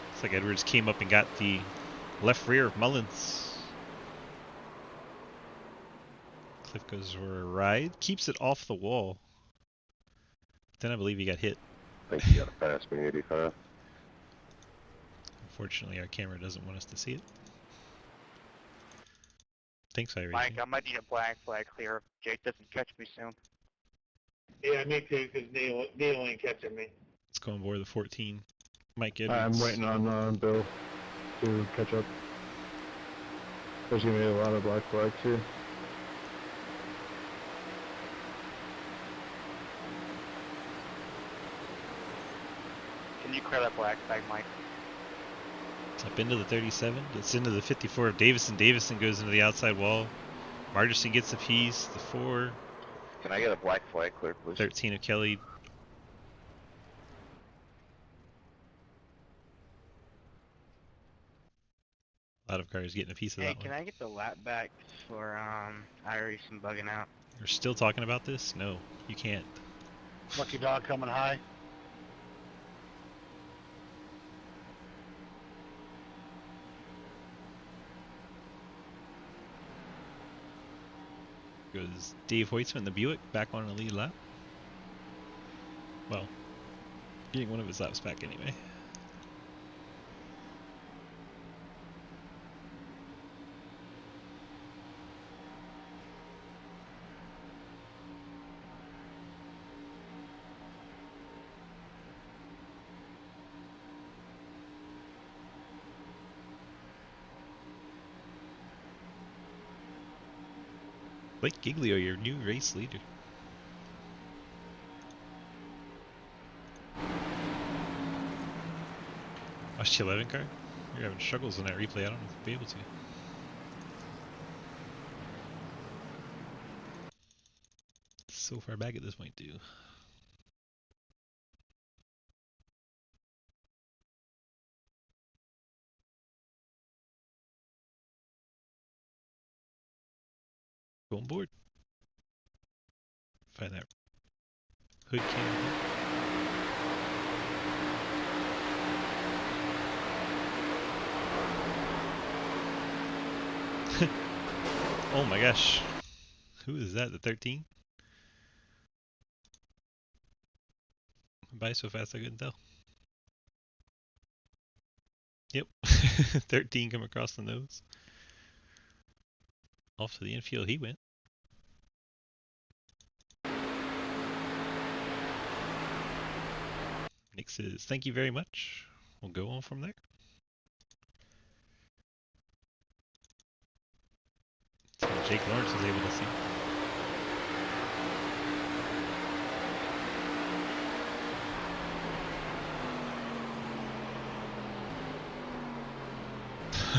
S1: Looks like Edwards came up and got the left rear of Mullins. Cliff goes for a ride, keeps it off the wall. Then I believe he got hit.
S2: I think you gotta pass me 85.
S1: Unfortunately, our camera doesn't want us to see it. Thanks, Irene.
S3: Mike, I might need a black flag clear if Jake doesn't catch me soon.
S10: Yeah, me too, because Neil ain't catching me.
S1: Let's go on board the 14. Mike Edwards.
S4: I'm waiting on Bill to catch up. There's gonna be a lot of black flags here.
S3: Can you clear that black flag, Mike?
S1: Up into the 37, gets into the 54 of Davison. Davison goes into the outside wall. Margerson gets a piece. The 4.
S8: Can I get a black flag clear, please?
S1: 13 of Kelly. A lot of cars getting a piece of
S3: Hey,
S1: that
S3: can
S1: one.
S3: I get the lap back for Iris and bugging out?
S1: We're still talking about this? No, you can't.
S10: Lucky dog coming high.
S1: Goes Dave Hoytsman, the Buick, back on the lead lap. Well, getting one of his laps back anyway. Blake Giglio, your new race leader. Watch the 11 car? You're having struggles in that replay. I don't know if you'll be able to. So far back at this point, too. Go on board. Find that hood cam. Oh my gosh. Who is that? The 13? By so fast I couldn't tell. Yep. 13 come across the nose. Off to the infield he went. Nick says, thank you very much. We'll go on from there. So Jake Lawrence was able to see.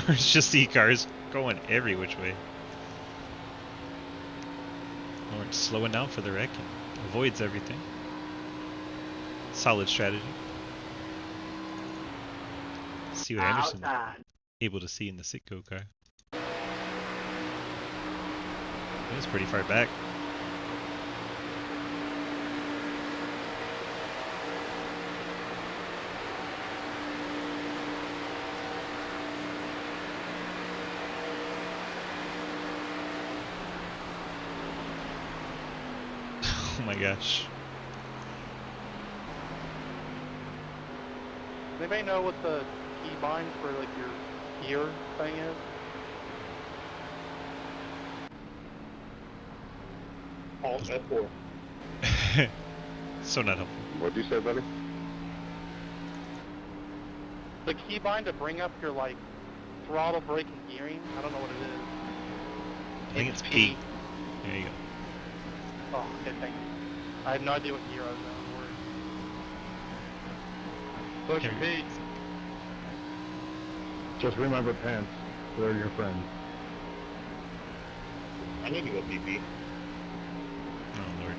S1: There's just the cars going every which way. Lawrence slowing down for the wreck and avoids everything. Solid strategy. Let's see what Anderson able to see in the Sitco car. It was pretty far back. Oh my gosh.
S10: Does anybody know what the key bind for like your gear thing is? Alt F4.
S1: So not helpful.
S2: What'd you say, buddy?
S10: The key bind to bring up your like throttle, brake, and gearing. I don't know what it is.
S1: I think it's P. There you go.
S10: Oh, okay, thank you. I had no idea what gear I was in. Push
S1: Here
S10: your
S1: we go.
S10: P.
S4: Just remember pants. They're your friends.
S7: I need to go PP.
S1: Oh lord.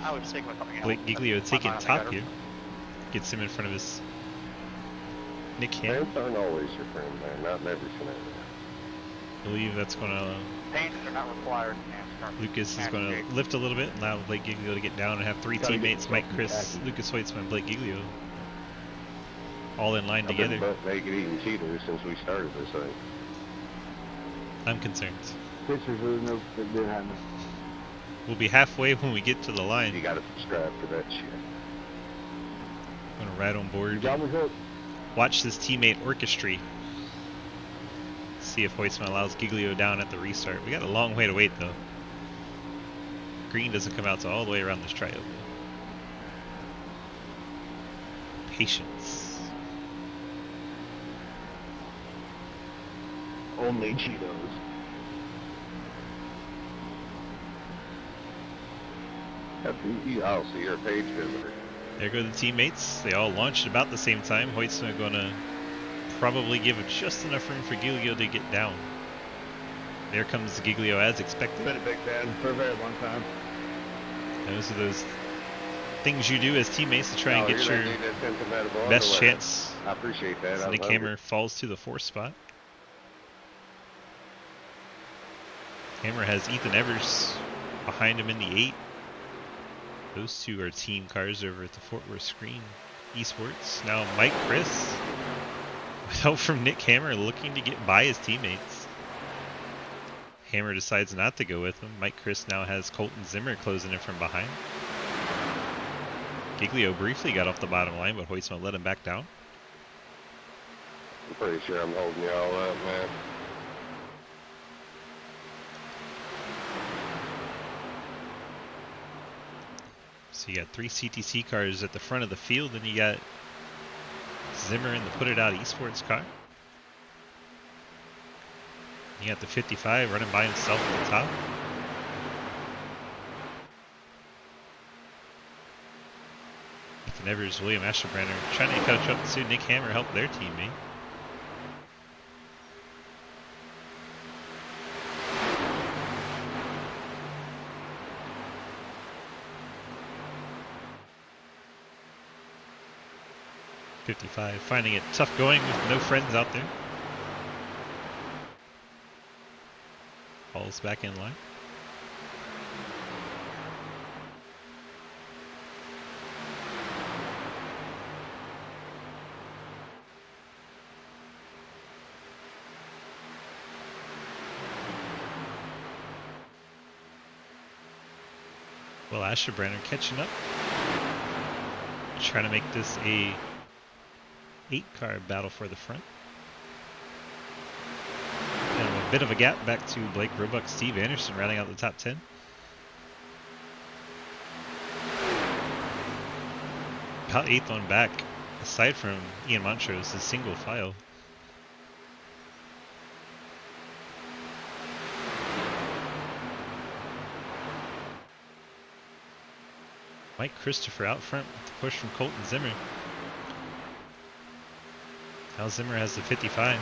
S3: I would just take my fucking out.
S1: Blake Giglio taking top here. Gets him in front of his Nick Hammer.
S2: Pants aren't always your friend, man. Not in every scenario.
S1: I believe that's going to...
S3: Paints are not required in NASCAR.
S1: Lucas is going to lift a little bit and allow Blake Giglio to get down and have three teammates, Mike, Chris, Lucas Hoytsman, and Blake Giglio, all in line together.
S2: I've been butt naked eating Cheetos since we started this thing.
S1: I'm concerned.
S4: Pictures of no, it didn't happen.
S1: We'll be halfway when we get to the line.
S2: You gotta subscribe for that shit.
S1: I'm going to ride on board.
S4: Job was up.
S1: Watch this teammate orchestrate. See if Hoytsman allows Giglio down at the restart. We got a long way to wait though. Green doesn't come out till all the way around this trioval. Patience.
S4: Only Cheetos.
S2: I'll see your page visitor.
S1: There go the teammates. They all launched about the same time. Hoytsman gonna probably give it just enough room for Giglio to get down. There comes Giglio as expected.
S4: Been a big fan for a very long time.
S1: And those are those things you do as teammates to try and
S2: Oh,
S1: get
S2: you're
S1: your
S2: that dude that sent the medical
S1: best
S2: underwear.
S1: chance.
S2: I appreciate that.
S1: As
S2: I'm
S1: Nick
S2: hungry.
S1: Hammer falls to the 4th spot. Hammer has Ethan Evers behind him in the 8. Those two are team cars over at the Fort Worth Screen Esports. Now Mike Chris, with help from Nick Hammer, looking to get by his teammates. Hammer decides not to go with him. Mike Chris now has Colton Zimmer closing in from behind. Giglio briefly got off the bottom line, but Hoytsman let him back down.
S2: I'm pretty sure I'm holding y'all up, man.
S1: So you got 3 CTC cars at the front of the field, and you got Zimmer in the Put It Out Esports car. You got the 55 running by himself at the top. Ethan Evers, William Ashelbranner trying to catch up to Nick Hammer, help their teammate. .55 finding it tough going with no friends out there. Falls back in line. Well, Ashelbranner catching up. Trying to make this a 8-car battle for the front. And a bit of a gap back to Blake Roebuck, Steve Anderson rounding out the top 10. About 8th on back, aside from Ian Montrose, is single file. Mike Christopher out front with the push from Colton Zimmer. Now Zimmer has the 55.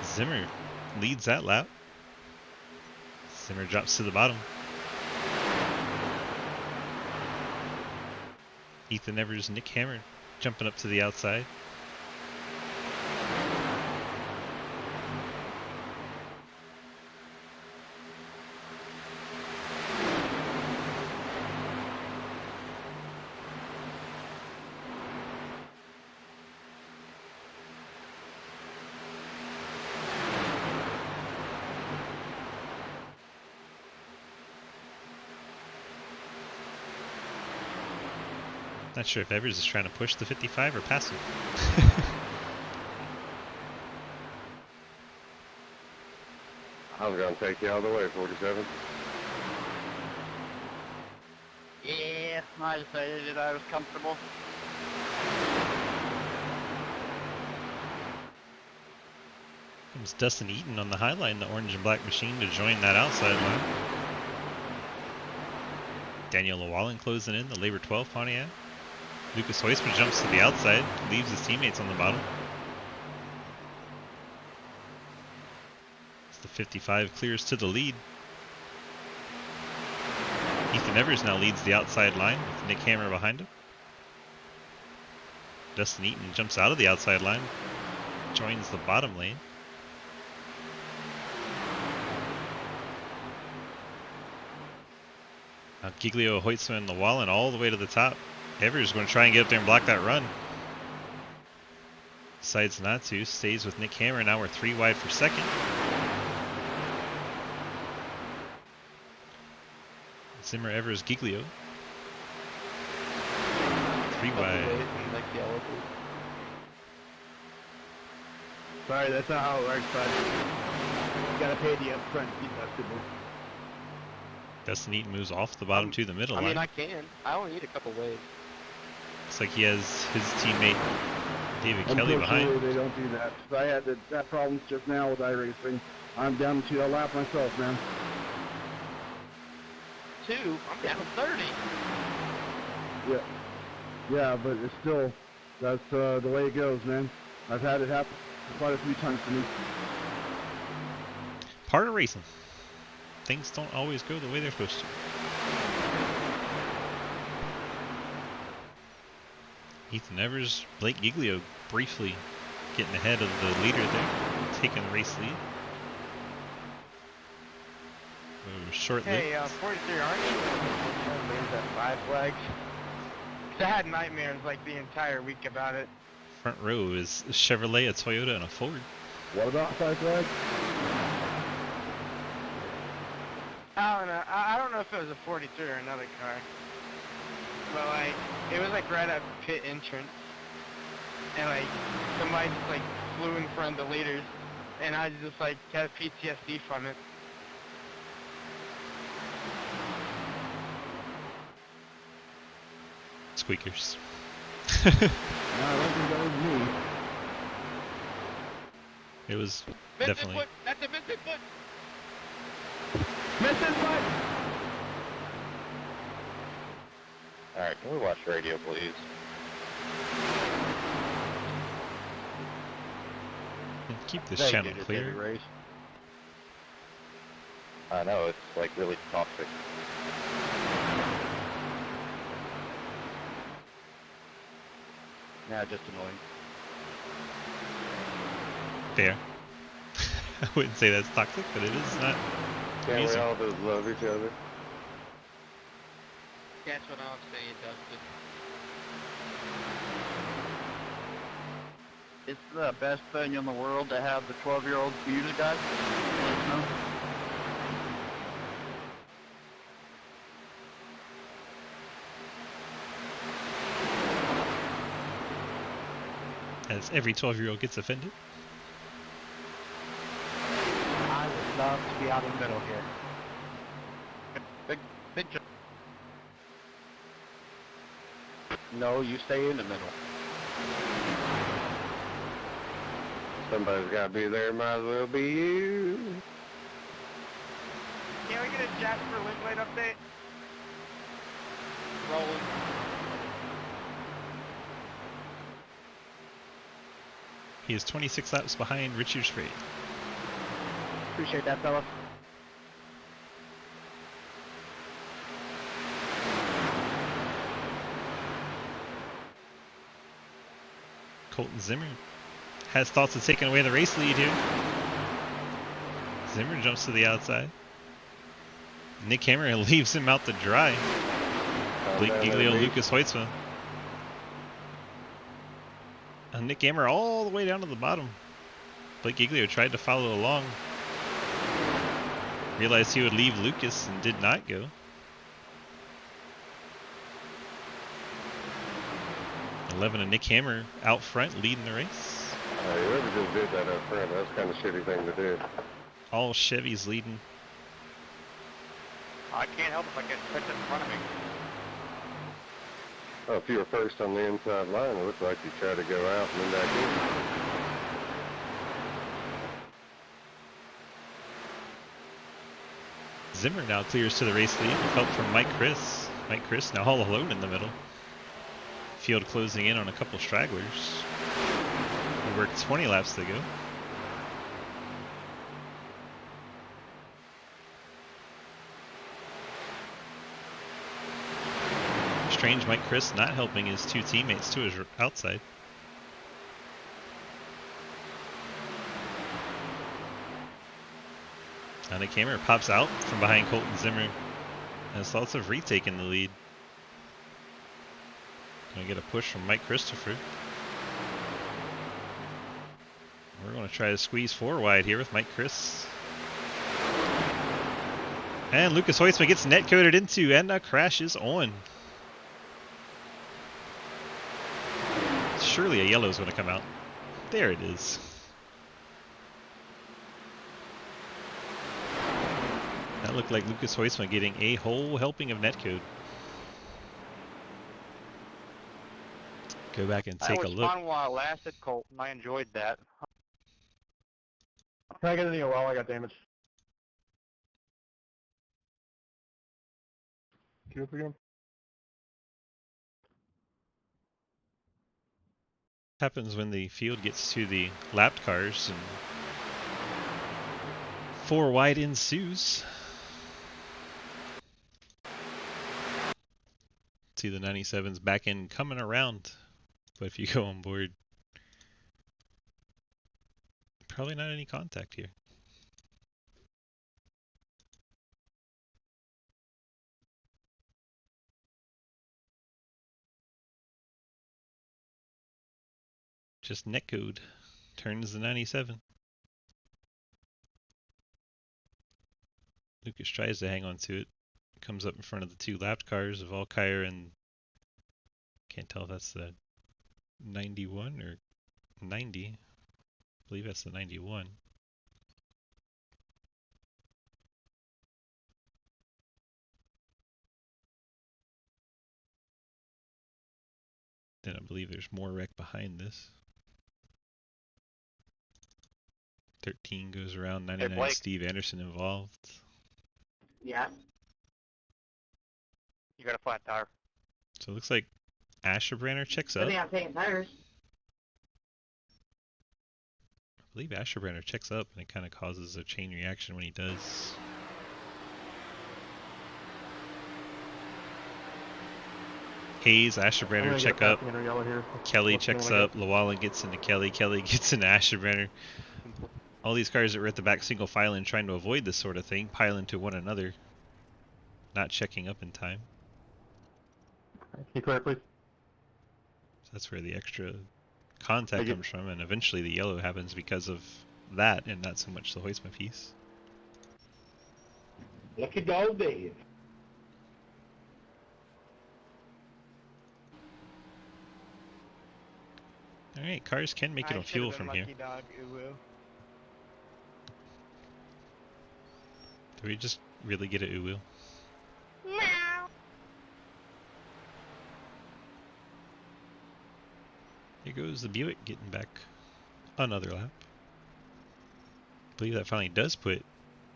S1: Zimmer leads that lap. Zimmer drops to the bottom. Ethan Evers, Nick Hammer jumping up to the outside. Not sure if Evers is trying to push the 55 or pass it.
S2: I was gonna take you all the way, 47.
S3: Yeah, I decided that I was comfortable.
S1: Comes Dustin Eaton on the high line, the orange and black machine, to join that outside line. Daniel Llewellyn closing in, the Labor 12 Pontiac. Lucas Heusman jumps to the outside, leaves his teammates on the bottom. As the 55 clears to the lead. Ethan Evers now leads the outside line with Nick Hammer behind him. Dustin Eaton jumps out of the outside line, joins the bottom lane. Now Giglio, Hoytsman, and Llewellyn all the way to the top. Evers going to try and get up there and block that run. Decides not to, stays with Nick Hammer. Now we're 3 wide for second. Zimmer, Evers, Giglio. 3 wide.
S4: Sorry, that's not how it works, bud. You gotta pay the upfront deductible.
S1: Dustin Eaton moves off the bottom to the middle
S6: I mean,
S1: line.
S6: I can. I only need a couple waves.
S1: Looks like he has his teammate David Kelly behind.
S4: Unfortunately, they don't do that. I had that problem just now with iRacing. I'm down to a lap myself, man.
S6: 2? I'm down to 30.
S4: Yeah, but it's still, that's the way it goes, man. I've had it happen quite a few times to me.
S1: Part of racing. Things don't always go the way they're supposed to. Ethan Evers, Blake Giglio briefly getting ahead of the leader there, taking the race lead. Short
S3: Hey,
S1: loop.
S3: 43, aren't you? Leave that 5 flags. 'Cause I had nightmares like the entire week about it.
S1: Front row is a Chevrolet, a Toyota, and a Ford.
S4: What about 5 flags?
S3: I don't know. I don't know if it was a 43 or another car. But like, it was like right at pit entrance. And like, somebody just like flew in front of the leaders. And I just like had PTSD from it.
S1: Squeakers.
S4: No, I don't think that was me.
S1: It was
S6: Vincent
S1: definitely.
S6: Foot! That's a Vincent Foot!
S4: Missing what?
S8: Alright, can we watch radio, please?
S1: Keep this
S8: Thank
S1: channel
S8: you, just
S1: clear.
S8: every race. I know, it's like really toxic. Nah, just annoying.
S1: Fair. I wouldn't say that's toxic, but it is not.
S2: Can't we
S1: Easy.
S2: all just love each other?
S6: That's what I'm saying, Dustin.
S8: It's the best thing in the world to have the 12-year-olds be you guys. No?
S1: As every 12-year-old gets offended.
S10: I would love to be out in the middle here.
S8: Big jump. No, you stay in the middle.
S2: Somebody's got to be there, might as well be you.
S3: Can we get a Jasper Linklade update?
S6: Rolling.
S1: He is 26 laps behind Richard Spade.
S10: Appreciate that, fellas.
S1: Colton Zimmer has thoughts of taking away the race lead here. Zimmer jumps to the outside. Nick Hammer leaves him out to dry. Blake Giglio, Lucas Hoytsma. And Nick Hammer all the way down to the bottom. Blake Giglio tried to follow along. Realized he would leave Lucas and did not go. 11 and Nick Hammer out front leading the race.
S2: Whoever just did that up front, that's kind of shitty thing to do.
S1: All Chevys leading.
S3: I can't help if I get put in front of me.
S2: Oh, if you were first on the inside line, it looked like you tried to go out and then back in.
S1: Zimmer now clears to the race lead with help from Mike Chris. Mike Chris now all alone in the middle. Field closing in on a couple stragglers. We worked 20 laps to go. Strange Mike Chris not helping his two teammates to his outside. And the camera pops out from behind Colton Zimmer. Has lots of retake in the lead. Gonna get a push from Mike Christopher. We're gonna try to squeeze 4 wide here with Mike Chris. And Lucas Hoytsman gets net coded into and a crash is on. Surely a yellow is gonna come out. There it is. That looked like Lucas Hoytsman getting a whole helping of netcode. Go back and take a
S8: That was
S1: look.
S8: fun while it lasted, Colton. I enjoyed that.
S4: Can I get any while I got damaged? Queue up again.
S1: Happens when the field gets to the lapped cars and 4 wide ensues. See the 97's back end coming around, but if you go on board, probably not any contact here. Just netcode turns the 97. Lucas tries to hang on to it. Comes up in front of the 2 lapped cars of Alkire and can't tell if that's the 91 or 90. I believe that's the 91. Then I believe there's more wreck behind this. 13 goes around, 99
S8: Blake.
S1: Steve Anderson involved.
S7: Yeah.
S8: You got a flat tire.
S1: So it looks like Asherbranner checks
S7: Good
S1: up.
S7: thing I'm taking tires.
S1: I believe Asherbranner checks up and it kind of causes a chain reaction when he does. Hayes, Asherbranner check up. Kelly checks up. Llewellyn gets into Kelly. Kelly gets into Asherbranner. All these cars that were at the back single filing trying to avoid this sort of thing pile into one another. Not checking up in time.
S4: Can you clear, please?
S1: So that's where the extra contact comes from, and eventually the yellow happens because of that and not so much the Hoytsma piece.
S2: Lucky dog Dave.
S1: Alright, cars can make it on fuel from here.
S3: Dog,
S1: Do we just really get a uwu? Here goes the Buick getting back another lap. I believe that finally does put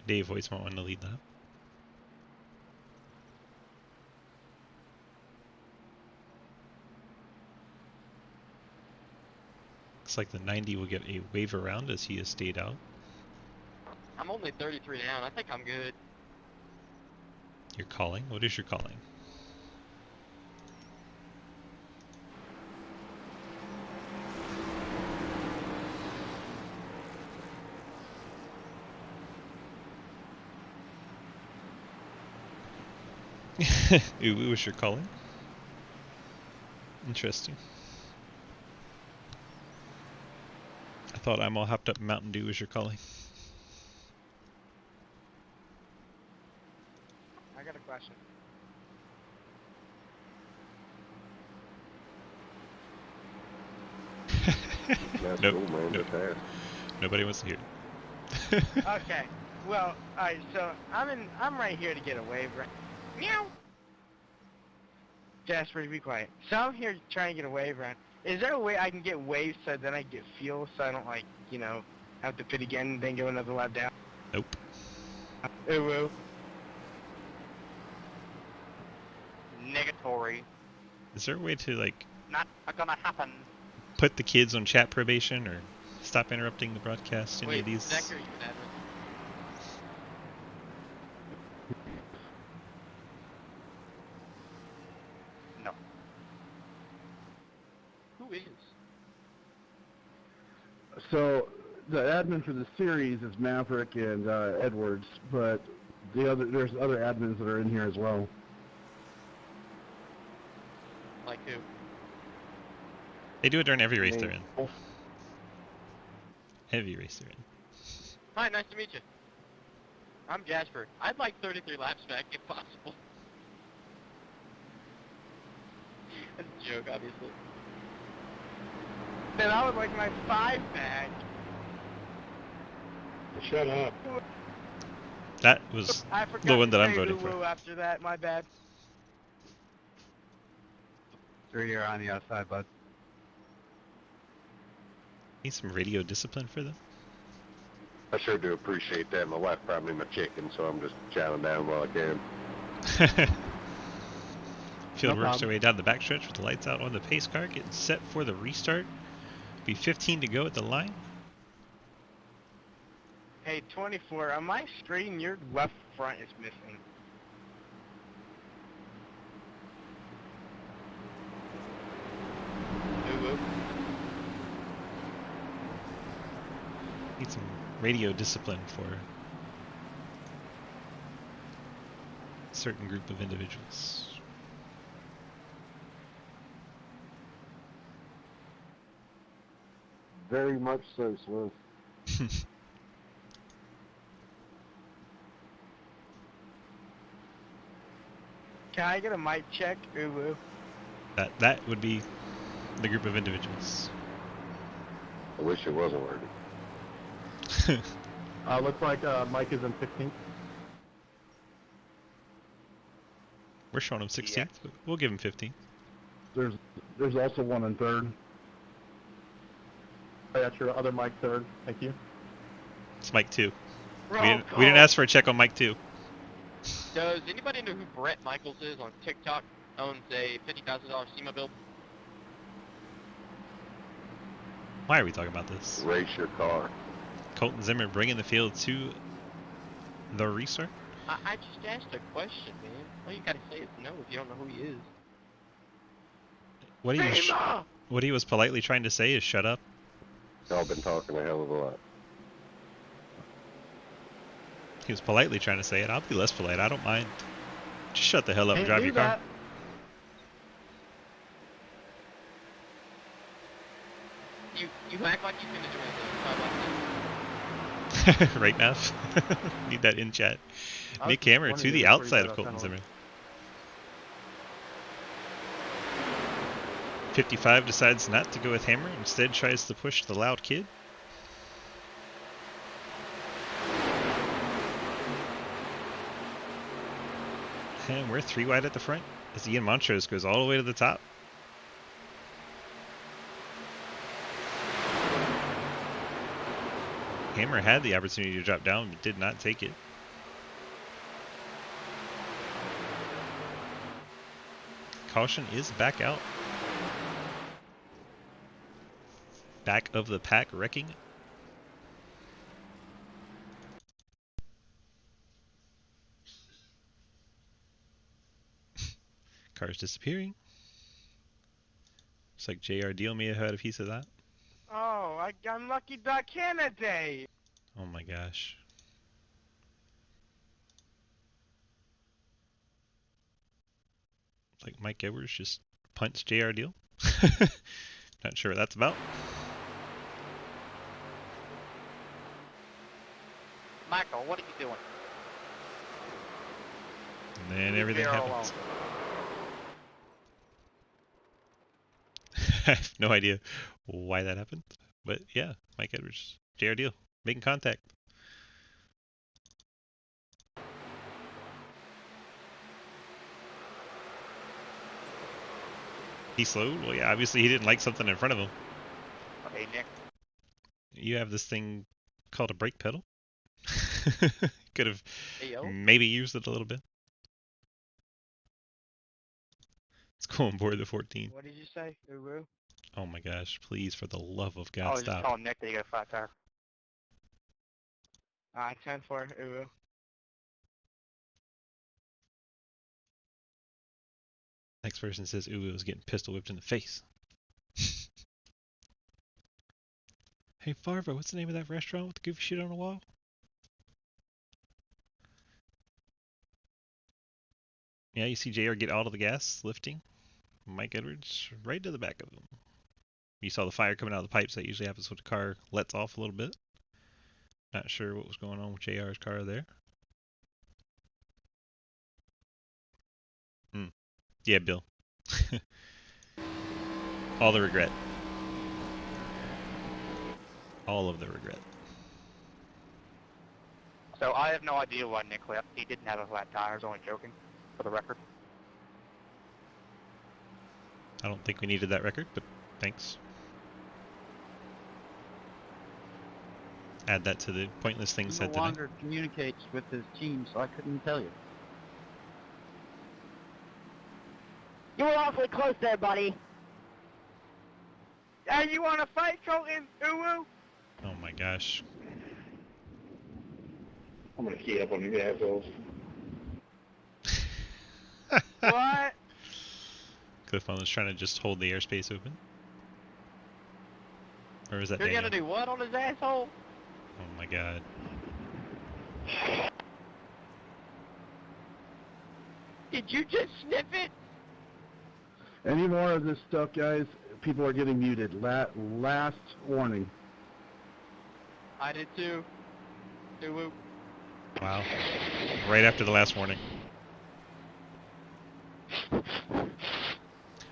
S1: Dave Hoytsma on the lead lap. Looks like the 90 will get a wave around as he has stayed out.
S6: I'm only 33 down. I think I'm good.
S1: You're calling? What is your calling? Ooh, was your calling? Interesting. I thought I'm all hopped up in Mountain Dew was your calling.
S3: I got a question.
S2: That's
S1: Nope,
S2: cool, man.
S1: nope.
S2: Just ask.
S1: Nobody wants to hear it.
S3: Okay. Well, alright, so I'm right here to get a wave right. Meow. Jasper, be quiet. So I'm here trying to get a wave run. Is there a way I can get waves so then I get fuel so I don't like, you know, have to pit again and then go another lap down?
S1: Nope.
S3: Ooh.
S8: Negatory.
S1: Is there a way to like
S8: not gonna happen.
S1: Put the kids on chat probation or stop interrupting the broadcast. Any
S6: Wait,
S1: of these?
S6: Zach, are you an admin?
S8: No.
S6: Who is?
S4: So the admin for the series is Maverick and Edwards, but there's other admins that are in here as well.
S6: Like who?
S1: They do it during every race they're in. Every race they're in.
S6: Hi, nice to meet you. I'm Jasper. I'd like 33 laps back if possible. That's a joke, obviously.
S3: Then I would like my 5 back.
S2: Shut up.
S1: That was
S3: I forgot
S1: the one
S3: to
S1: that I'm
S3: say
S1: voting
S3: woo-woo
S1: for.
S3: after that, my bad.
S8: 3 are on the outside, bud.
S1: Need some radio discipline for them.
S2: I sure do appreciate that. My wife brought me my chicken, so I'm just chowing down while I can.
S1: Field
S8: No
S1: works
S8: problem.
S1: their way down the backstretch with the lights out on the pace car, getting set for the restart. Be 15 to go at the line.
S3: Hey, 24, on my screen, your left front is missing.
S6: Woo-woo.
S1: Need some radio discipline for a certain group of individuals.
S2: Very much so, Smith.
S3: Can I get a mic check? Woo-woo.
S1: That would be the group of individuals.
S2: I wish it wasn't working.
S4: Looks like Mike is in 15th.
S1: We're showing him 16th, but we'll give him 15th.
S4: There's also one in 3rd. That's your other Mike 3rd. Thank you.
S1: It's Mike 2.
S6: Roll
S1: We didn't
S6: call.
S1: ask for a check on Mike 2.
S6: Does anybody know who Brett Michaels is on TikTok? Owns a $50,000 SEMA build.
S1: Why are we talking about this?
S2: Race your car.
S1: Colton Zimmer bringing the field to the restart?
S6: I just asked a question, man. All you gotta say is no if you don't know who he is.
S1: What he was politely trying to say is shut up.
S2: Y'all been talking a hell of a lot.
S1: He was politely trying to say it. I'll be less polite. I don't mind. Just shut the hell up and drive your car.
S6: You act like you're gonna join the
S1: Right now. Need that in chat.
S8: I was
S1: Nick Hammer
S8: wondering
S1: to the
S8: before you
S1: outside
S8: got
S1: of Colton
S8: off
S1: Zimmer. 55 decides not to go with Hammer. Instead tries to push the loud kid. And we're 3 wide at the front as Ian Montrose goes all the way to the top. Hammer had the opportunity to drop down, but did not take it. Caution is back out. Back of the pack wrecking. Cars disappearing. Looks like JR Deal may have had a piece of that.
S3: Oh, I'm Lucky Duck Canada.
S1: Oh my gosh. Like Mike Edwards just punched JR Deal. Not sure what that's about.
S8: Michael, what are you doing?
S1: And then everything
S8: Leave JR
S1: happens. I have no idea why that happened. But yeah, Mike Edwards, JR Deal, making contact. He slowed? Well, yeah, obviously he didn't like something in front of him.
S8: Hey, Nick.
S1: You have this thing called a brake pedal. Could have
S6: Hey, yo.
S1: maybe used it a little bit. Let's go on board the 14.
S3: What did you say? Uru?
S1: Oh my gosh, please, for the love of
S8: I
S1: God,
S8: was just
S1: stop.
S8: telling Nick that he got a flat tire.
S3: 10-4, Uru.
S1: Next person says Uwu is getting pistol whipped in the face. Hey Farva, what's the name of that restaurant with the goofy shit on the wall? Yeah, you see JR get out of the gas, lifting. Mike Edwards right to the back of him. You saw the fire coming out of the pipes. That usually happens when the car lets off a little bit. Not sure what was going on with JR's car there. Yeah, Bill. All the regret. All of the regret.
S8: So I have no idea why Nick left. He didn't have a flat tire. I was only joking, for the record.
S1: I don't think we needed that record, but thanks. Add that to the pointless things
S8: He
S1: said
S8: no
S1: today.
S8: longer communicates with his team, so I couldn't tell you.
S7: You were awfully close there, buddy.
S3: Hey, you want to fight, Colton? Uru?
S1: Oh my gosh.
S2: I'm gonna key up on you assholes.
S3: What?
S1: Cliff was trying to just hold the airspace open. Or was that
S8: You're
S1: Daniel?
S8: gonna do what on his asshole?
S1: Oh my god.
S3: Did you just sniff it?
S4: Any more of this stuff, guys, people are getting muted. Last warning.
S3: I did too. Uru.
S1: Wow. Right after the last warning.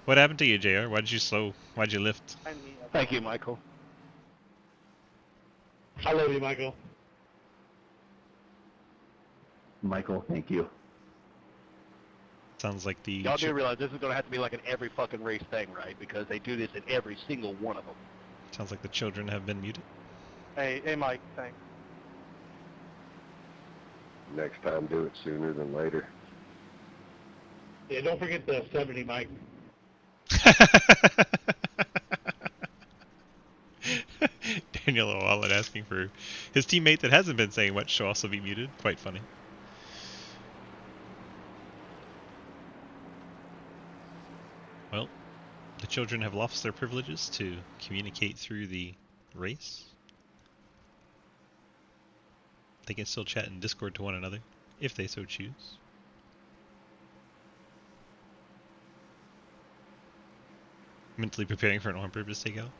S1: What happened to you, JR? Why'd you slow? Why'd you lift?
S10: Thank you, Michael.
S2: I love you, Michael.
S4: Michael, thank you.
S1: Sounds like the...
S10: Y'all do realize this is going to have to be like an every fucking race thing, right? Because they do this in every single one of them.
S1: Sounds like the children have been muted.
S10: Hey, Mike, thanks.
S2: Next time, do it sooner than later.
S10: Yeah, don't forget the 70, Mike.
S1: Daniel Wallet asking for his teammate that hasn't been saying much to also be muted. Quite funny. Well, the children have lost their privileges to communicate through the race. They can still chat in Discord to one another, if they so choose. Mentally preparing for an on-purpose takeout.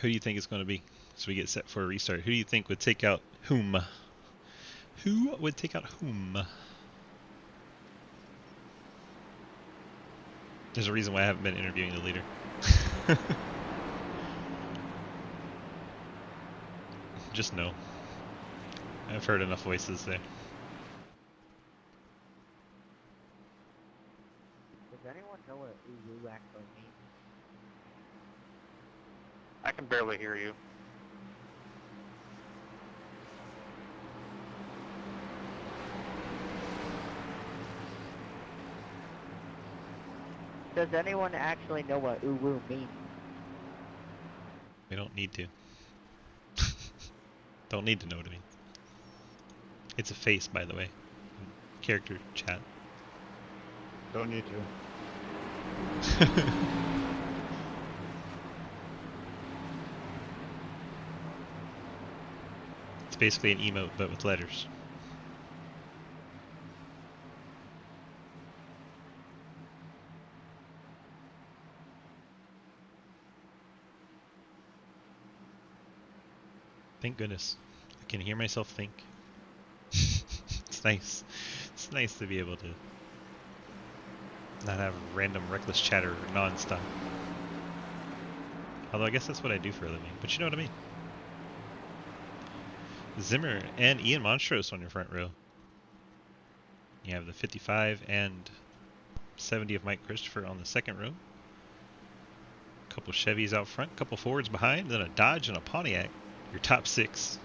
S1: Who do you think it's going to be? So we get set for a restart. Who do you think would take out whom? Who would take out whom? There's a reason why I haven't been interviewing the leader. Just no. I've heard enough voices there.
S7: Does anyone know what Uru actually means?
S8: I can barely hear you.
S7: Does anyone actually know what Uru means?
S1: We don't need to. Don't need to know what it means. It's a face, by the way. Character chat.
S10: Don't need to.
S1: It's basically an emote, but with letters. Thank goodness. I can hear myself think. It's nice. It's nice to be able to not have random reckless chatter non-stop. Although I guess that's what I do for a living. But you know what I mean. Zimmer and Ian Montrose on your front row. You have the 55 and 70 of Mike Christopher on the second row. A couple Chevys out front, couple Fords behind, then a Dodge and a Pontiac. Your top 6.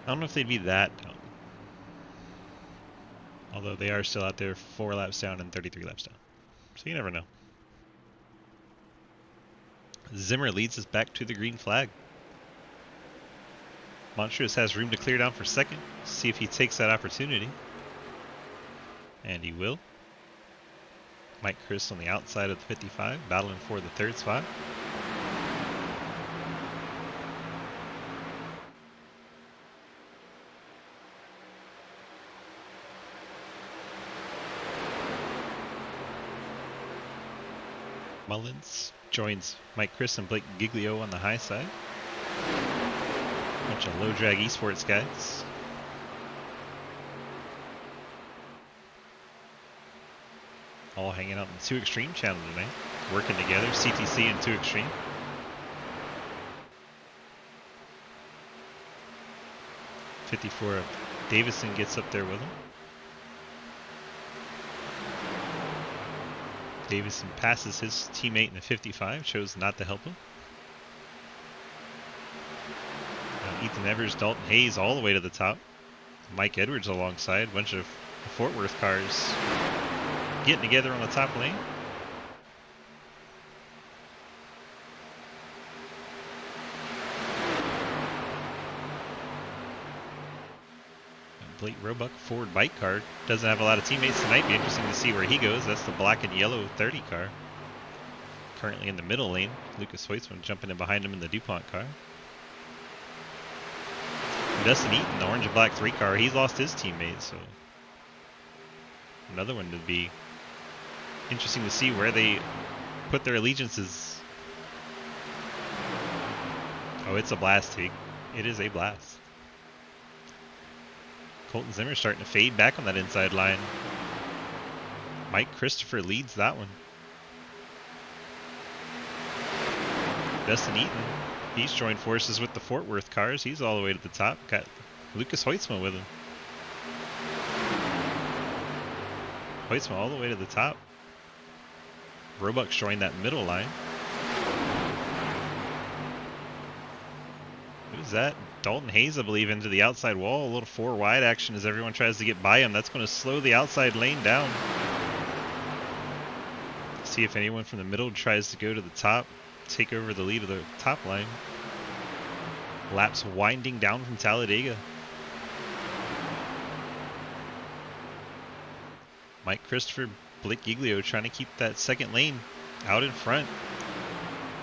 S1: I don't know if they'd be that dumb. Although they are still out there 4 laps down and 33 laps down. So you never know. Zimmer leads us back to the green flag. Montrose has room to clear down for second. See if he takes that opportunity. And he will. Mike Chris on the outside of the 55, battling for the 3rd spot. Mullins joins Mike Chris and Blake Giglio on the high side. Bunch of low drag esports guys. All hanging out in the 2 Extreme channel tonight. Working together, CTC and 2 Extreme. '54 of Davison gets up there with him. Davison passes his teammate in the 55, chose not to help him. Ethan Evers, Dalton Hayes all the way to the top. Mike Edwards alongside, a bunch of Fort Worth cars getting together on the top lane. Blake Roebuck, Ford bike car, doesn't have a lot of teammates tonight. Be interesting to see where he goes. That's the black and yellow 30 car. Currently in the middle lane. Lucas Hoytsman jumping in behind him in the DuPont car. Dustin Eaton, the orange and black 3 car, he's lost his teammate, so another one would be interesting to see where they put their allegiances. Oh, it's a blast, Tig. It is a blast. Colton Zimmer starting to fade back on that inside line. Mike Christopher leads that one. Dustin Eaton, he's joined forces with the Fort Worth cars. He's all the way to the top. Got Lucas Hoytsman with him. Hoytsman all the way to the top. Roebuck's joined that middle line. Who's that? Dalton Hayes, I believe, into the outside wall. A little 4 wide action as everyone tries to get by him. That's going to slow the outside lane down. See if anyone from the middle tries to go to the top, take over the lead of the top line. Laps winding down from Talladega. Mike Christopher, Blake Giglio trying to keep that second lane out in front.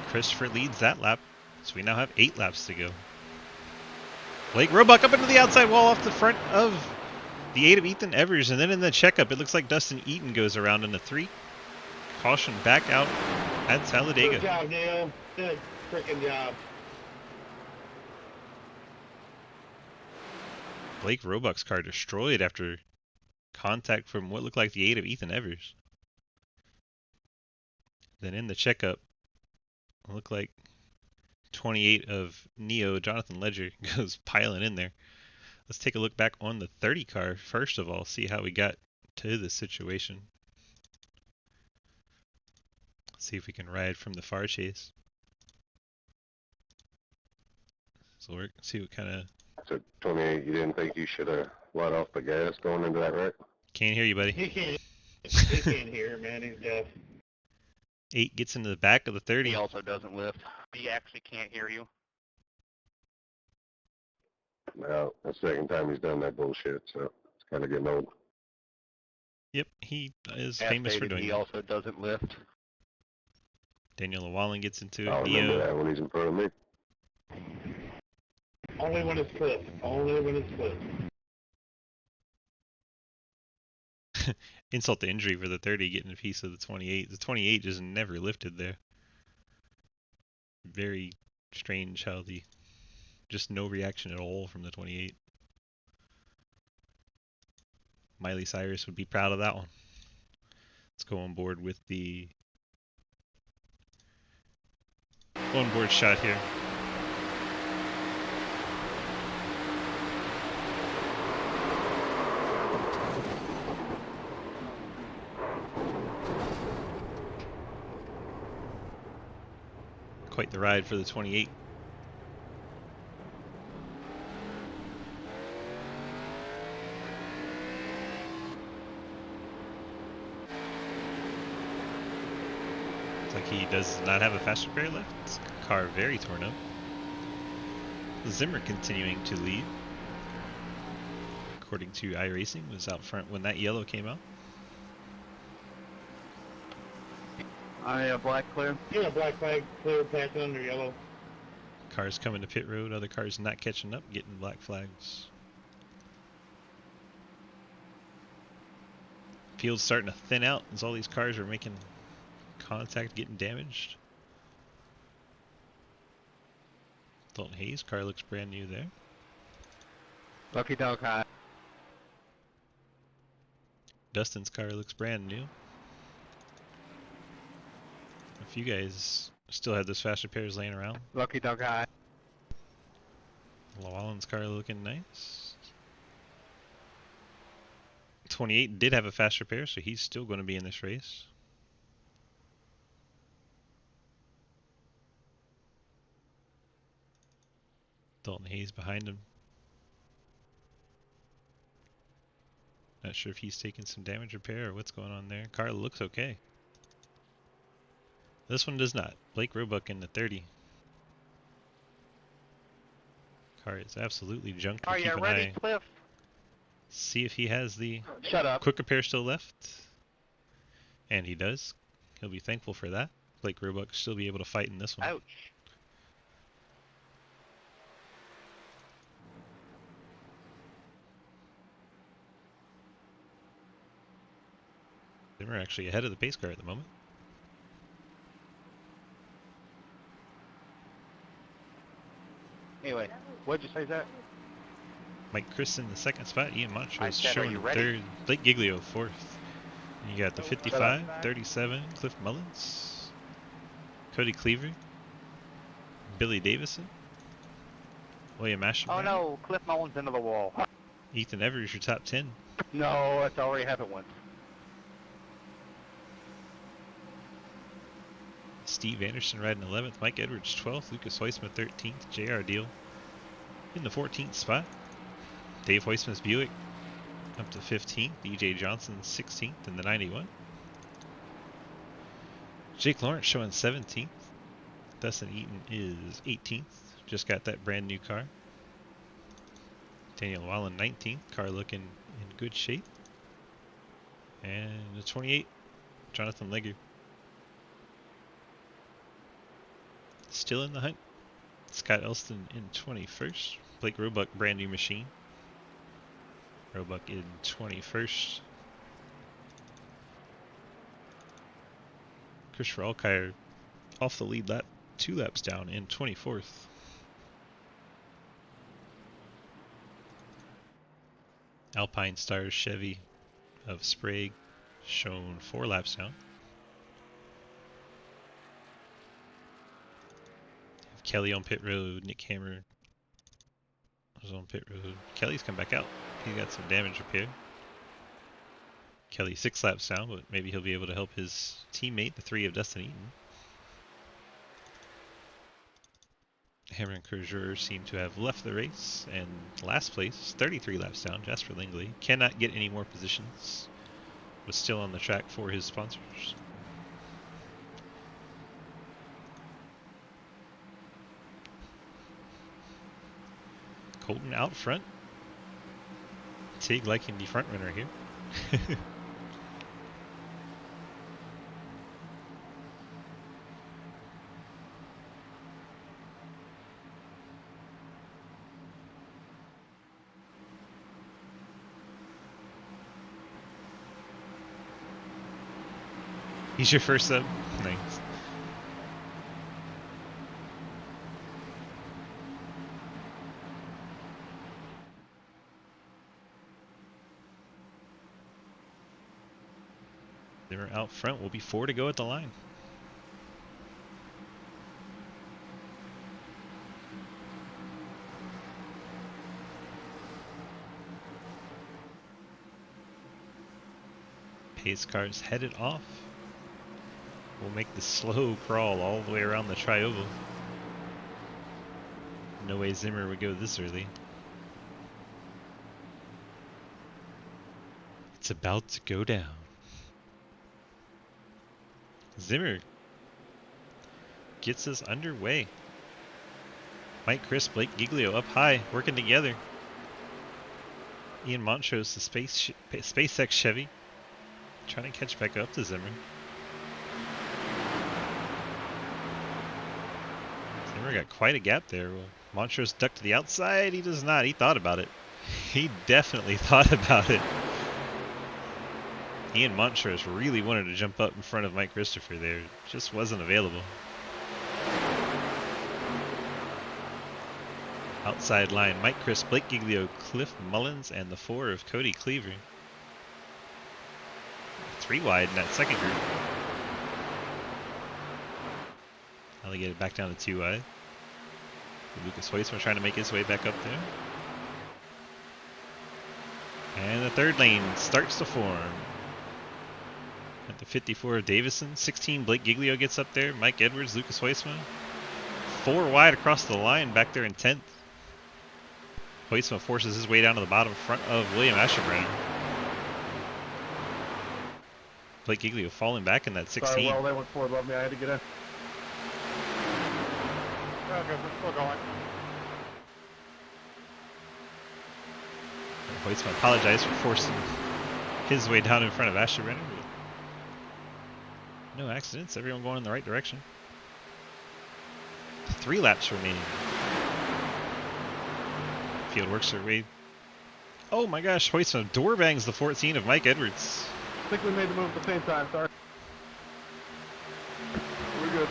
S1: Christopher leads that lap, so we now have 8 laps to go. Blake Roebuck up into the outside wall off the front of the 8 of Ethan Evers, and then in the checkup, it looks like Dustin Eaton goes around in the 3. Caution back out at Talladega.
S2: Good job, Neil. Good freaking job.
S1: Blake Roebuck's car destroyed after contact from what looked like the 8 of Ethan Evers. Then in the checkup, it looked like 28 of Neo, Jonathan Ledger, goes piling in there. Let's take a look back on the 30 car first of all, see how we got to this situation. See if we can ride from the far chase. So we're see what kind of.
S2: So 28, you didn't think you should have let off the gas going into that wreck?
S1: Can't hear you, buddy.
S10: He can't hear, man. He's deaf.
S1: 8 gets into the back of the 30.
S8: He also doesn't lift.
S10: He actually can't hear you.
S2: No, that's the second time he's done that bullshit, so it's kind of getting old.
S1: Yep, he is famous for doing
S8: He
S1: that.
S8: also doesn't lift.
S1: Daniel Llewellyn gets into
S2: I'll
S1: it.
S2: remember
S1: Neo.
S2: that when he's in front of me.
S10: Only when it's flipped. Only when it's flipped.
S1: Insult to injury for the 30 getting a piece of the 28. The 28 just never lifted there. Very strange how the just no reaction at all from the 28. Miley Cyrus would be proud of that one. Let's go on board with the onboard shot here. Quite the ride for the 28. Looks like he does not have a faster pair left. His car very torn up. Zimmer continuing to lead. According to iRacing, was out front when that yellow came out.
S8: Black clear.
S10: Yeah, black flag clear, passing under yellow.
S1: Cars coming to pit road, other cars not catching up, getting black flags. Field's starting to thin out as all these cars are making contact, getting damaged. Dalton Hayes' car looks brand new there.
S3: Lucky dog high.
S1: Dustin's car looks brand new. A few guys still have those faster pairs laying around.
S3: Lucky dog high.
S1: Llewellyn's car looking nice. 28 did have a faster pair, so he's still going to be in this race. Dalton Hayes behind him. Not sure if he's taking some damage repair or what's going on there. Car looks okay. This one does not. Blake Roebuck in the 30. Car is absolutely junked.
S10: Are
S1: We'll
S10: you
S1: keep an
S10: ready,
S1: eye.
S10: Cliff?
S1: See if he has the
S10: Shut up.
S1: quicker pair still left. And he does. He'll be thankful for that. Blake Roebuck will still be able to fight in this one.
S10: Ouch.
S1: Zimmer actually ahead of the pace car at the moment.
S10: Anyway, what'd you say, Zach?
S1: Mike Chris in the second spot. Ian
S10: I
S1: Montrose
S10: said, are
S1: showing
S10: you
S1: in
S10: ready?
S1: third. Blake Giglio fourth. And you got the
S10: Shut
S1: 55,
S10: up.
S1: 37, Cliff Mullins, Cody Cleaver, Billy Davison, William Ashton,
S10: Oh no, Cliff Mullins into the wall.
S1: Ethan Evers, your top 10.
S10: No, that's already happened once.
S1: Steve Anderson riding 11th, Mike Edwards 12th, Lucas Heusman 13th, JR Deal in the 14th spot. Dave Heusman's Buick up to 15th, EJ Johnson 16th in the 91. Jake Lawrence showing 17th. Dustin Eaton is 18th, just got that brand new car. Daniel Wallen 19th, car looking in good shape. And the 28, Jonathan Legger. Still in the hunt. Scott Elston in 21st. Blake Roebuck, brand new machine. Roebuck in 21st. Christopher Alkire off the lead lap, 2 laps down in 24th. Alpine Stars Chevy of Sprague shown 4 laps down. Kelly on pit road, Nick Hammer was on pit road. Kelly's come back out. He got some damage repair. Kelly 6 laps down, but maybe he'll be able to help his teammate, the 3 of Dustin Eaton. Hammer and Crozier seem to have left the race, and last place, 33 laps down, Jasper Langley. Cannot get any more positions. Was still on the track for his sponsors. Colton out front. Tig liking the front runner here. He's your first sub? Nice. They're out front. Will be 4 to go at the line. Pace cars headed off. We'll make the slow crawl all the way around the tri-oval. No way Zimmer would go this early. It's about to go down. Zimmer gets us underway. Mike Chris, Blake Giglio up high, working together. Ian Montrose, the SpaceX Chevy, trying to catch back up to Zimmer. Zimmer got quite a gap there. Well, Montrose ducked to the outside. He does not. He thought about it. He definitely thought about it. Ian Montrose really wanted to jump up in front of Mike Christopher there. It just wasn't available. Outside line, Mike Chris, Blake Giglio, Cliff Mullins, and the 4 of Cody Cleaver. 3 wide in that second group. Now they get it back down to 2 wide. Lucas Hoisman trying to make his way back up there. And the third lane starts to form. At the 54 of Davison, 16 Blake Giglio gets up there, Mike Edwards, Lucas Hoisman. 4 wide across the line back there in 10th. Hoisman forces his way down to the bottom front of William Asherbrenner. Blake Giglio falling back in that 16.
S4: Sorry, well, they went forward above me. I had to get in.
S10: Okay, we're going.
S1: Hoisman apologized for forcing his way down in front of Asherbrenner. No accidents, everyone going in the right direction. 3 laps remaining. Field works their way. Oh my gosh, Hoisman door bangs the 14 of Mike Edwards.
S4: I think we made the move at the same time, sorry. We're good.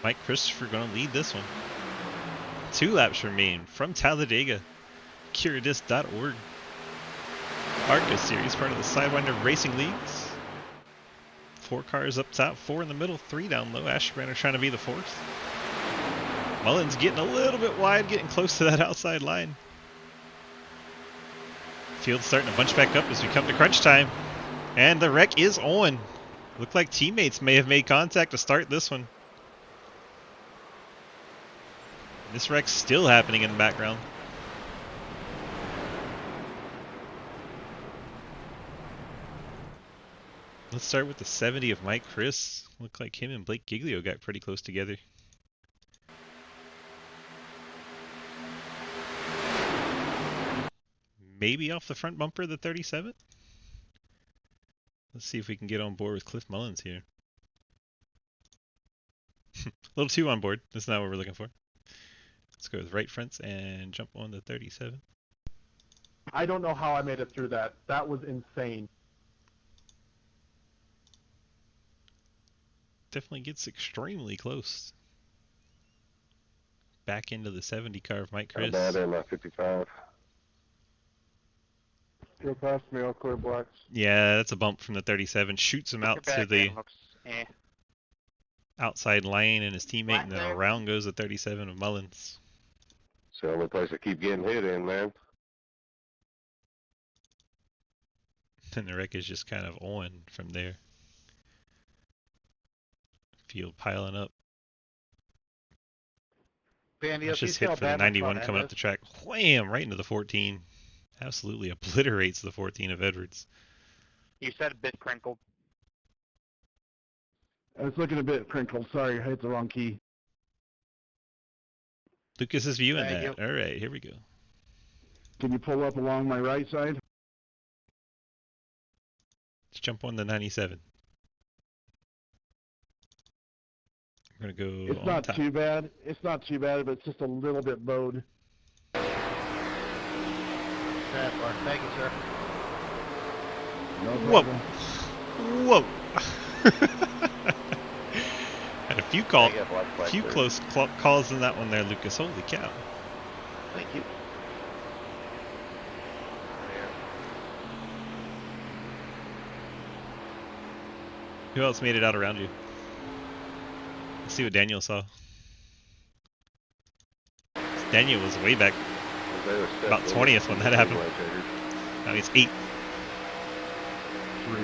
S1: Mike Christopher going to lead this one. 2 laps remain from Talladega. Curadis.org. ARCA series, part of the Sidewinder Racing Leagues. 4 cars up top, 4 in the middle, 3 down low. Asherbrenner trying to be the 4th. Mullins getting a little bit wide, getting close to that outside line. Field's starting to bunch back up as we come to crunch time. And the wreck is on. Looked like teammates may have made contact to start this one. This wreck's still happening in the background. Let's start with the 70 of Mike Chris. Looked like him and Blake Giglio got pretty close together. Maybe off the front bumper of the 37? Let's see if we can get on board with Cliff Mullins here. A little too on board. That's not what we're looking for. Let's go with right fronts and jump on the 37.
S4: I don't know how I made it through that. That was insane.
S1: Definitely gets extremely close. Back into the 70 car of Mike Chris.
S2: Not bad in my 55.
S4: Go past me, all clear blacks.
S1: Yeah, that's a bump from the 37. Shoots him out to the outside lane and his teammate, and then around goes the 37 of Mullins.
S2: It's the only place I keep getting hit in, man.
S1: And the wreck is just kind of on from there. Field piling up.
S10: Bandy,
S1: That's just hit for the 91 coming up the track. Wham! Right into the 14. Absolutely obliterates the 14 of Edwards.
S10: You said a bit crinkled.
S4: I was looking a bit crinkled. Sorry, I hit the wrong key.
S1: Lucas is viewing
S10: Thank
S1: that. All right, here we go.
S4: Can you pull up along my right side?
S1: Let's jump on the 97. We're going to go
S4: It's not too bad. It's not too bad, but it's just a little bit bowed.
S10: Thank you, sir.
S4: No
S1: Whoa.
S4: problem.
S1: Whoa. Had a few close calls in that one there, Lucas. Holy cow.
S2: Thank you.
S1: Who else made it out around you? Let's see what Daniel saw. Daniel was way back, about 20th when that happened. Now he's 8th.
S4: 3.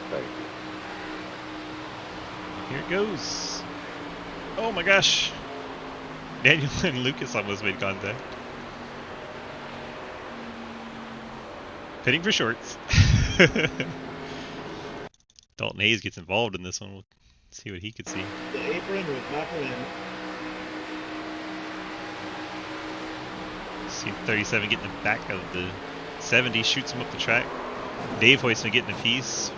S2: Thank you.
S1: Here it goes. Oh my gosh. Daniel and Lucas almost made contact. Pitting for shorts. Dalton Hayes gets involved in this one. We'll see what he could see.
S4: The apron was not for him.
S1: See 37 getting the back of the 70, shoots him up the track. Dave Hoistman getting a piece.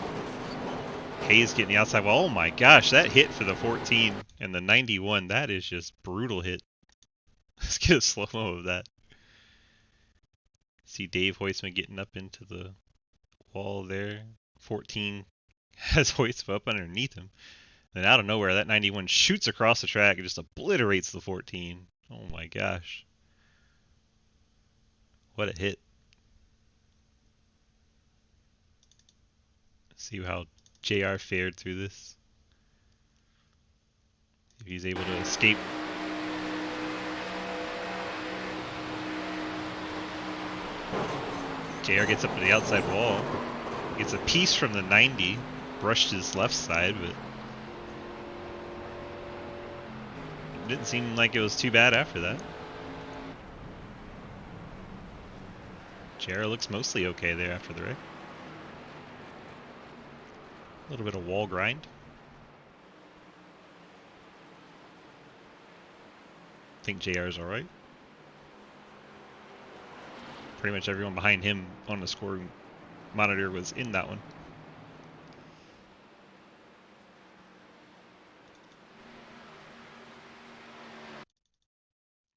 S1: Hayes getting the outside wall. Oh my gosh, that hit for the 14 and the 91. That is just brutal hit. Let's get a slow-mo of that. See Dave Hoistman getting up into the wall there. 14 has Hoistman up underneath him. Then out of nowhere, that 91 shoots across the track and just obliterates the 14. Oh my gosh. What a hit. See how JR fared through this. If he's able to escape. JR gets up to the outside wall. Gets a piece from the 90. Brushed his left side, but it didn't seem like it was too bad after that. JR looks mostly okay there after the wreck. A little bit of wall grind. I think JR's alright. Pretty much everyone behind him on the score monitor was in that one.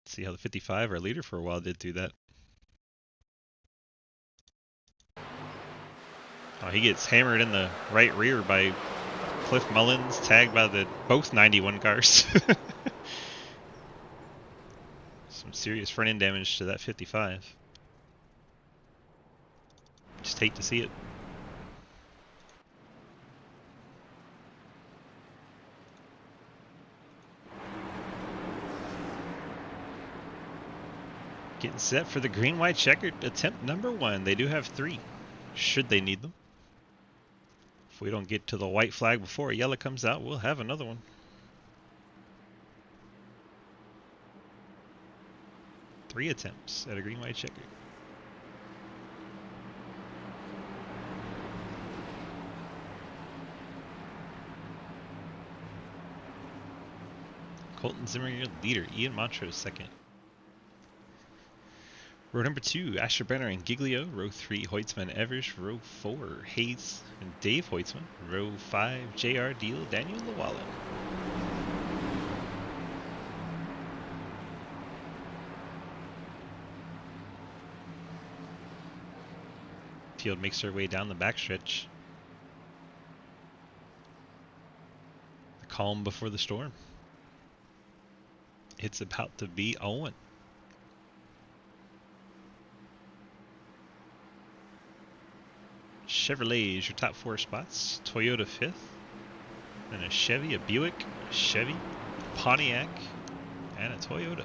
S1: Let's see how the 55, our leader for a while, did through that. Oh, he gets hammered in the right rear by Cliff Mullins, tagged by the both 91 cars. Some serious front end damage to that 55. Just hate to see it. Getting set for the green-white checkered attempt number 1. They do have 3, should they need them. If we don't get to the white flag before a yellow comes out, we'll have another one. Three attempts at a green-white checkered. Colton Zimmer, your leader. Ian Montrose, second. Row number 2, Asher-Brenner and Giglio. Row 3, Hoitzman Evers. Row 4, Hayes and Dave Hoitzman. Row 5, JR Deal, Daniel Lawala. Field makes their way down the backstretch. The calm before the storm. It's about to be Owen. Chevrolet is your top 4 spots. Toyota 5th. Then a Chevy, a Buick, a Chevy, a Pontiac, and a Toyota.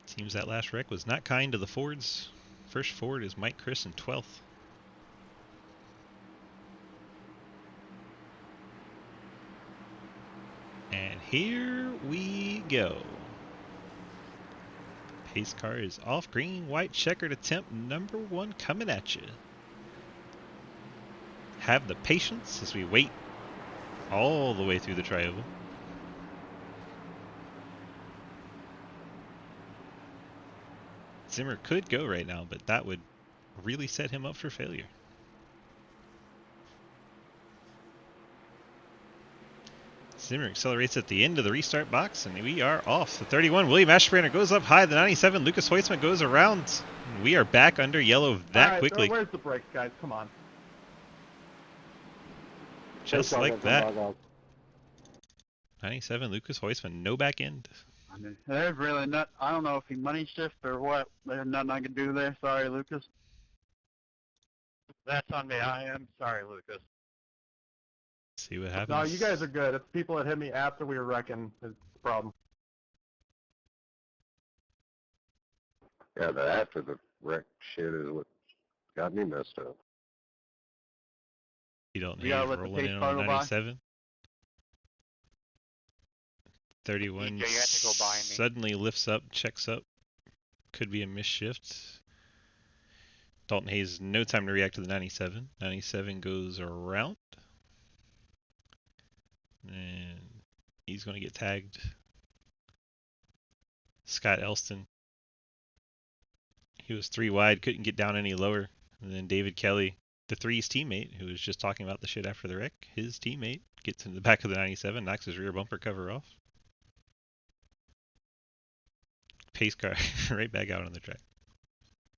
S1: Seems that last wreck was not kind to the Fords. First Ford is Mike Chris in 12th. And here we go. Pace car is off, green, white, checkered attempt number 1 coming at you. Have the patience as we wait all the way through the trioval. Zimmer could go right now, but that would really set him up for failure. Zimmer accelerates at the end of the restart box, and we are off. The 31, William Ashbrander goes up high. The 97, Lucas Hoitzman goes around. We are back under yellow that quickly.
S10: Where's the brakes, guys? Come on.
S1: Just like that. 97, Lucas Hoitzman, no back end.
S8: I mean, there's really not. I don't know if he money shift or what. There's nothing I can do there. Sorry, Lucas.
S10: That's on me. I am sorry, Lucas.
S1: See what happens.
S10: No, you guys are good. It's people that hit me after we were wrecking is the problem.
S2: Yeah, the after the wreck shit is what got me messed up.
S1: You don't
S8: You gotta
S1: Hayes
S8: let the
S1: rolling
S8: pace
S1: in
S8: car
S1: on a
S8: go by.
S1: 97. 31
S6: DJ, you have to go by me.
S1: suddenly lifts up, checks up. Could be a misshift. Dalton Hayes, no time to react to the 97. 97 goes around. And he's going to get tagged. Scott Elston. He was 3 wide, couldn't get down any lower. And then David Kelly, the 3's teammate, who was just talking about the shit after the wreck, his teammate gets into the back of the 97, knocks his rear bumper cover off. Pace car right back out on the track.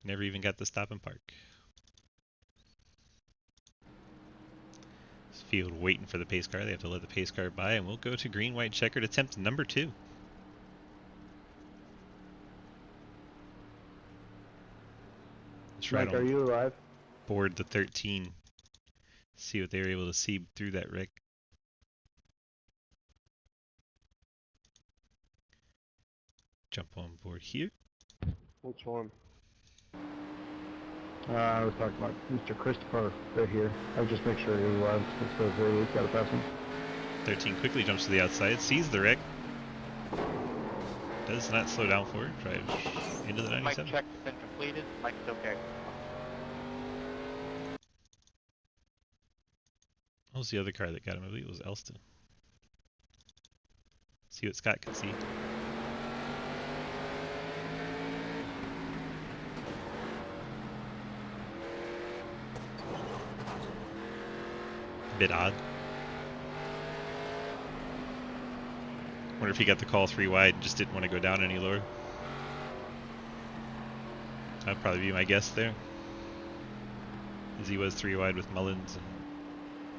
S1: Never even got to stop and park. This field waiting for the pace car. They have to let the pace car by, and we'll go to green-white checkered attempt number 2. Let's
S4: Mike, are you alive?
S1: board the 13. See what they were able to see through that wreck. Jump on board here.
S10: Which one?
S4: I was talking about Mr. Christopher right here. I would just make sure he was alive. It says he's got to pass him.
S1: 13 quickly jumps to the outside, sees the wreck. Does not slow down for it. Drives into the
S6: Mike
S1: 97.
S6: check has been completed. Mike's okay.
S1: What was the other car that got him? I believe it was Elston. See what Scott can see. A bit odd. Wonder if he got the call 3 wide and just didn't want to go down any lower. That'd probably be my guess there. As he was 3 wide with Mullins and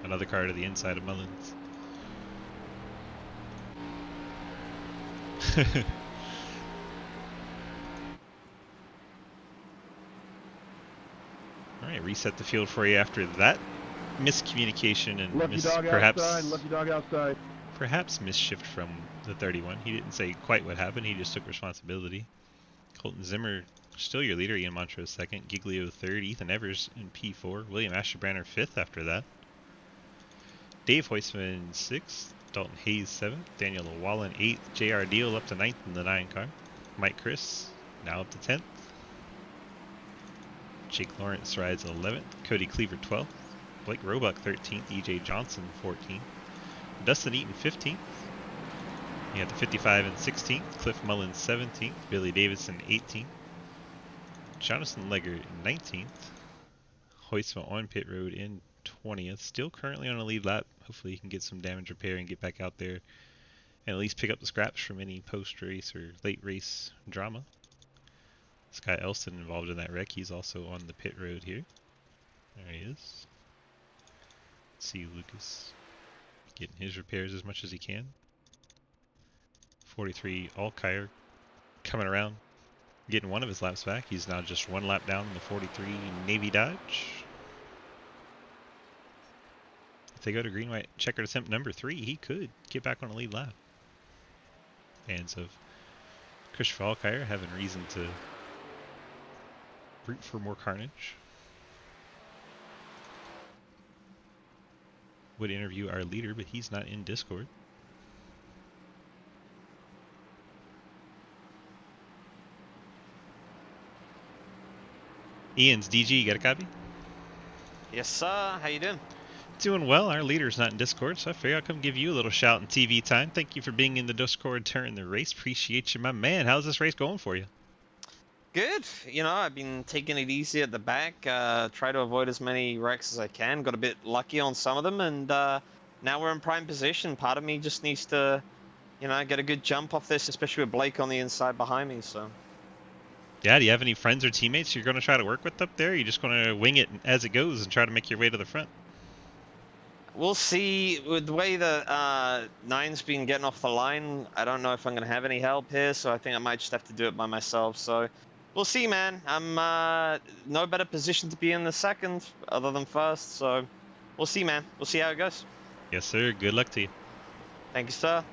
S1: another car to the inside of Mullins. Alright, reset the field for you after that miscommunication and
S4: Lucky dog outside. Lucky dog outside.
S1: perhaps misshift from the 31. He didn't say quite what happened. He just took responsibility. Colton Zimmer, still your leader. Ian Montrose second. Giglio third. Ethan Evers in P4. William Asherbranner fifth after that. Dave Hoisman sixth. Dalton Hayes seventh. Daniel Wallen eighth. J.R. Deal up to ninth in the 9 car. Mike Chris now up to 10th. Jake Lawrence rides 11th. Cody Cleaver 12th. Blake Roebuck 13th. E.J. Johnson 14th. Dustin Eaton 15th. You got the 55 and 16th. Cliff Mullins 17th. Billy Davidson 18th. Jonathan Legger 19th. Hoisma on pit road in 20th. Still currently on a lead lap. Hopefully he can get some damage repair and get back out there and at least pick up the scraps from any post-race or late race drama. Scott Elston involved in that wreck. He's also on the pit road here. There he is. Let's see Lucas getting his repairs as much as he can. 43 Alkire coming around, getting one of his laps back. He's now just 1 lap down in the 43 Navy Dodge. If they go to green-white checkered attempt number 3, he could get back on a lead lap. Fans of Christopher Alkire having reason to root for more carnage. Would interview our leader, but he's not in Discord. Ian's DG, you got a copy?
S11: Yes, sir. How you doing?
S1: Doing well. Our leader's not in Discord, so I figured I'll come give you a little shout in TV time. Thank you for being in the Discord during the race. Appreciate you, my man. How's this race going for you?
S11: Good. You know, I've been taking it easy at the back. Try to avoid as many wrecks as I can. Got a bit lucky on some of them, and now we're in prime position. Part of me just needs to, you know, get a good jump off this, especially with Blake on the inside behind me. So.
S1: Yeah, do you have any friends or teammates you're going to try to work with up there? Or are you just going to wing it as it goes and try to make your way to the front?
S11: We'll see. With the way the 9's been getting off the line, I don't know if I'm going to have any help here, so I think I might just have to do it by myself. So we'll see, man. I'm no better position to be in the second other than first, so we'll see, man. We'll see how it goes.
S1: Yes, sir. Good luck to you.
S11: Thank you, sir.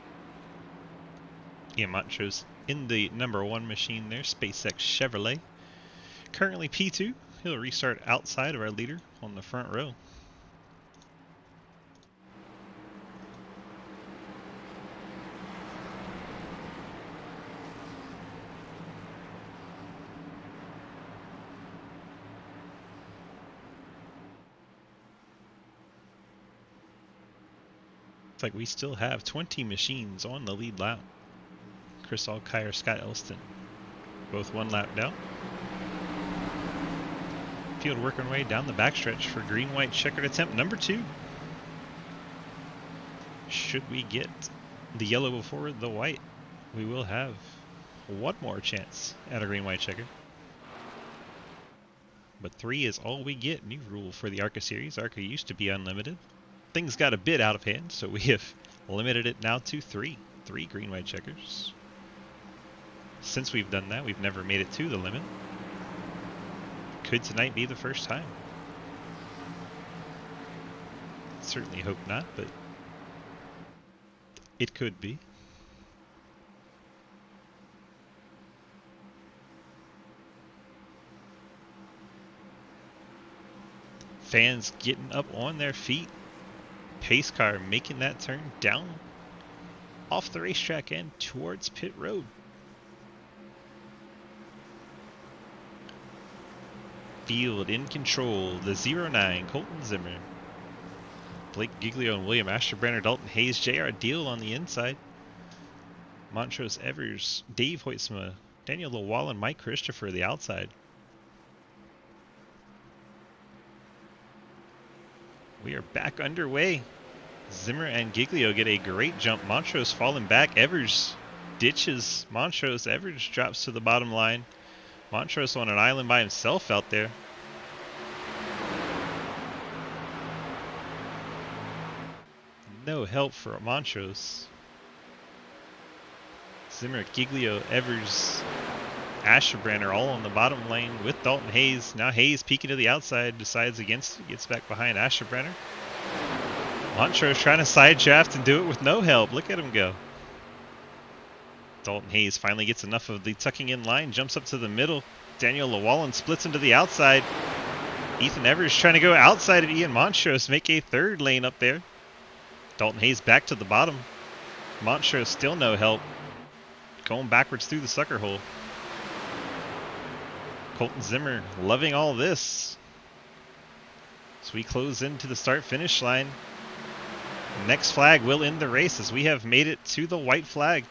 S1: Ian Montrose in the number 1 machine there, SpaceX Chevrolet. currently P2. He'll restart outside of our leader on the front row. Looks like we still have 20 machines on the lead lap. Chris Alkire, Scott Elston, both 1 lap down. Field working way down the backstretch for green-white checkered attempt number 2. Should we get the yellow before the white, we will have one more chance at a green-white checker. But 3 is all we get. New rule for the ARCA series. ARCA used to be unlimited. Things got a bit out of hand, so we have limited it now to 3. 3 green-white checkers. Since we've done that, we've never made it to the limit. Could tonight be the first time? Certainly hope not, but it could be. Fans getting up on their feet. Pace car making that turn down off the racetrack and towards pit road. Field in control, the 09, Colton Zimmer. Blake Giglio and William Ashterbrenner, Dalton Hayes, J.R. Deal on the inside. Montrose Evers, Dave Hoytsma, Daniel Lawal, and Mike Christopher the outside. We are back underway. Zimmer and Giglio get a great jump. Montrose falling back. Evers ditches Montrose. Evers drops to the bottom line. Montrose on an island by himself out there. No help for Montrose. Zimmer, Giglio, Evers, Ashterbrenner all on the bottom lane with Dalton Hayes. Now Hayes peeking to the outside, decides against it, gets back behind Ashterbrenner. Montrose trying to side draft and do it with no help. Look at him go. Dalton Hayes finally gets enough of the tucking in line, jumps up to the middle. Daniel Lawallen splits into the outside. Ethan Evers trying to go outside of Ian Montrose, make a third lane up there. Dalton Hayes back to the bottom. Montrose still no help. Going backwards through the sucker hole. Colton Zimmer loving all this. So we close into the start-finish line. Next flag will end the race as we have made it to the white flag.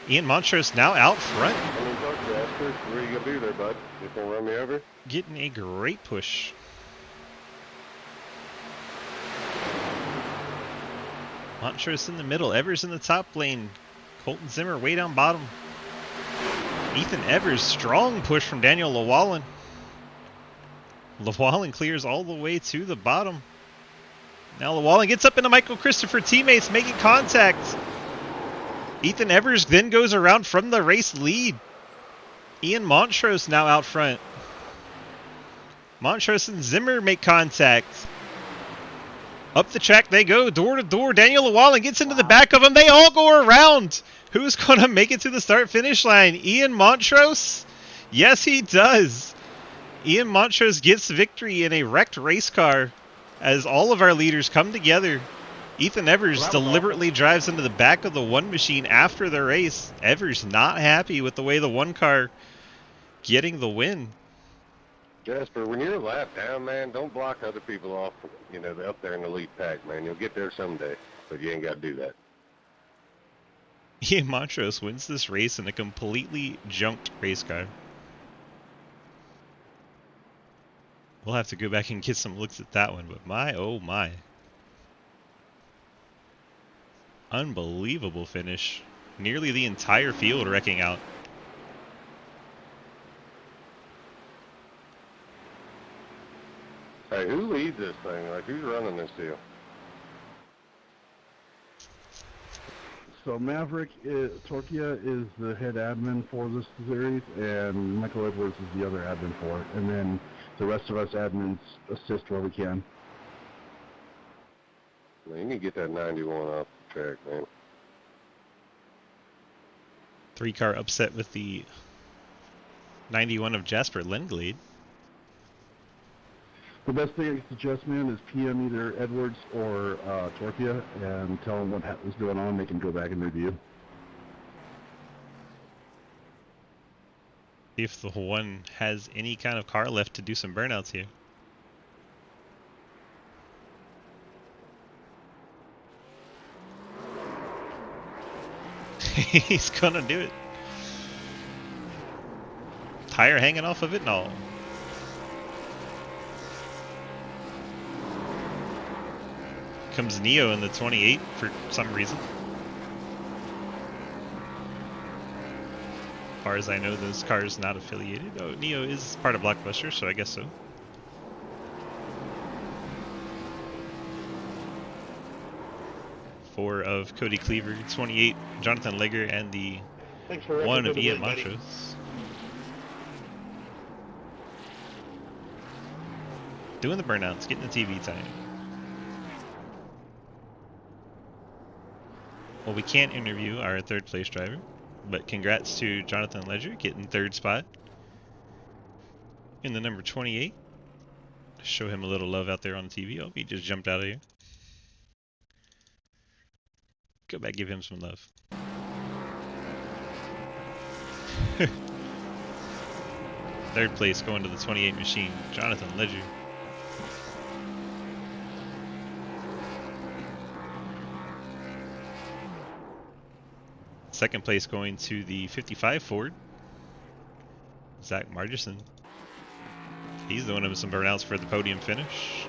S1: Ian Montrose now out front.
S2: What are you going to do there, bud? You going to run me over?
S1: Getting a great push. Montrose in the middle. Evers in the top lane. Colton Zimmer way down bottom. Ethan Evers, strong push from Daniel Lawallen. Lawallen clears all the way to the bottom. Now Lawallen gets up into Michael Christopher teammates making contact. Ethan Evers then goes around from the race lead. Ian Montrose now out front. Montrose and Zimmer make contact. Up the track they go, door to door. Daniel Lawallen gets into the back of them. They all go around. Who's going to make it to the start-finish line? Ian Montrose? Yes, he does. Ian Montrose gets victory in a wrecked race car as all of our leaders come together. Ethan Evers deliberately drives into the back of the one machine after the race. Evers not happy with the way the one car getting the win.
S2: Jasper, when you're a lap down, man, don't block other people off, you know, up there in the lead pack, man. You'll get there someday, but you ain't got to do that.
S1: Ian Montrose wins this race in a completely junked race car. We'll have to go back and get some looks at that one, but my, oh my. Unbelievable finish. Nearly the entire field wrecking out.
S2: Hey, who leads this thing? Like, who's running this deal?
S4: So Maverick Torquia is the head admin for this series, and Michael Edwards is the other admin for it. And then the rest of us admins assist where we can.
S2: Man, you need to get that 91 off the track, man.
S1: 3-car upset with the 91 of Jasper Lenglade.
S4: The best thing I can suggest, man, is PM either Edwards or Torpia and tell them what is going on. They can go back and review.
S1: See if the one has any kind of car left to do some burnouts here. He's gonna do it. Tire hanging off of it? No. Comes Neo in the 28 for some reason. As far as I know, those cars not affiliated. Oh, Neo is part of Blockbuster, so I guess so. Four of Cody Cleaver, 28 Jonathan Legger, and the one of Ian Montrose. Doing the burnouts, getting the TV time. Well, we can't interview our third place driver, but congrats to Jonathan Ledger getting third spot in the number 28. Show him a little love out there on TV. Oh, he just jumped out of here. Go back, give him some love. Third place going to the 28 machine, Jonathan Ledger. Second place going to the 55 Ford, Zach Margerson. He's doing some burnouts for the podium finish.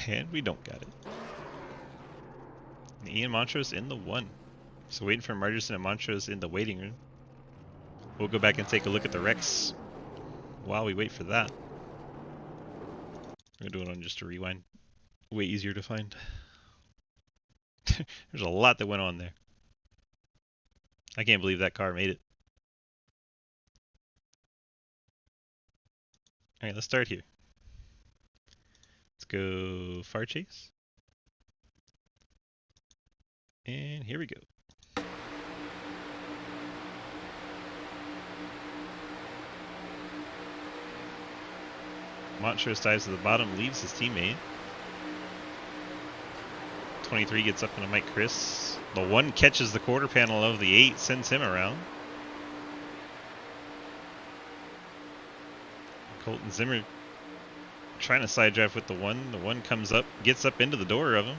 S1: And we don't got it. And Ian Montrose in the 1. So waiting for Margerson and Montrose in the waiting room. We'll go back and take a look at the wrecks while we wait for that. I'm gonna do it on just a rewind. Way easier to find. There's a lot that went on there. I can't believe that car made it. Alright, let's start here. Let's go far chase. And here we go. Montrose dives to the bottom, leaves his teammate. 23 gets up into Mike Chris. The 1 catches the quarter panel of the 8, sends him around. Colton Zimmer trying to side drive with the 1. The 1 comes up, gets up into the door of him.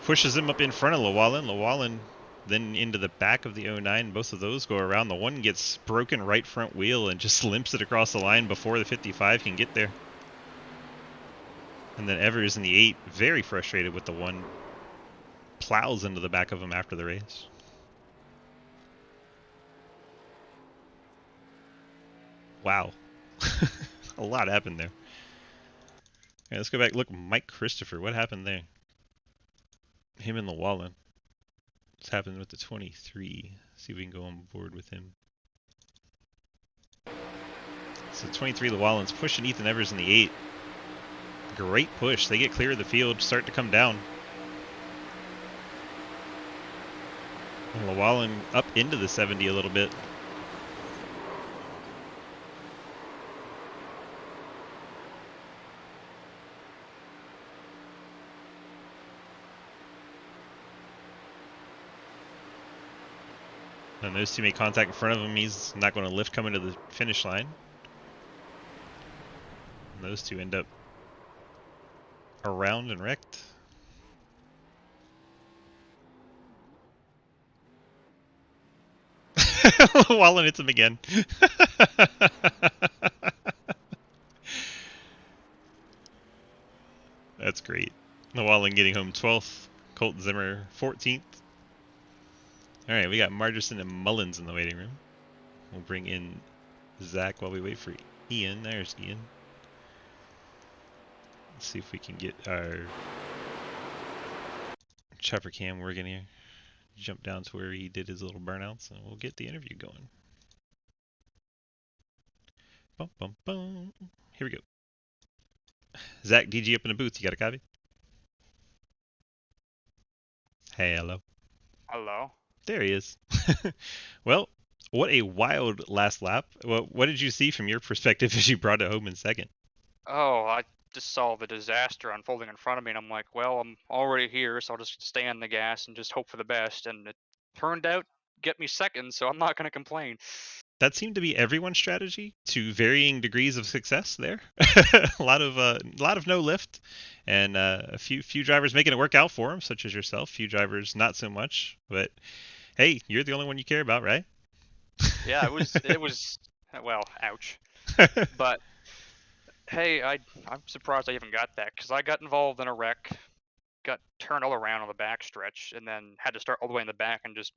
S1: Pushes him up in front of Llewellyn. Llewellyn then into the back of the 09. Both of those go around. The 1 gets broken right front wheel and just limps it across the line before the 55 can get there. And then Evers in the 8, very frustrated with the 1, plows into the back of him after the race. Wow. A lot happened there. Okay, let's go back. Look, Mike Christopher. What happened there? Him and Llewellyn. What's happened with the 23? See if we can go on board with him. So 23 Llewellyn's pushing Ethan Evers in the 8. Great push. They get clear of the field, start to come down. And Llewellyn up into the 70 a little bit. And those two make contact in front of him. He's not going to lift coming to the finish line. And those two end up around and wrecked. Wallen hits him again. That's great. Wallen getting home 12th. Colton Zimmer 14th. Alright, we got Margerson and Mullins in the waiting room. We'll bring in Zach while we wait for Ian. There's Ian. Let's see if we can get our chopper cam working here. Jump down to where he did his little burnouts and we'll get the interview going. Bum, bum, bum. Here we go. Zach, DG up in the booth. You got a copy? Hey, hello.
S12: Hello.
S1: There he is. Well, what a wild last lap. Well, what did you see from your perspective as you brought it home in second?
S12: Oh, I just saw the disaster unfolding in front of me, and I'm like, well, I'm already here, so I'll just stay on the gas and just hope for the best. And it turned out get me second, so I'm not gonna complain.
S1: That seemed to be everyone's strategy to varying degrees of success there. a lot of no lift, and a few drivers making it work out for them, such as yourself. Few drivers not so much. But hey, you're the only one you care about, right?
S12: Yeah, it was well, ouch. But hey, I'm surprised I even got that because I got involved in a wreck, got turned all around on the back stretch, and then had to start all the way in the back and just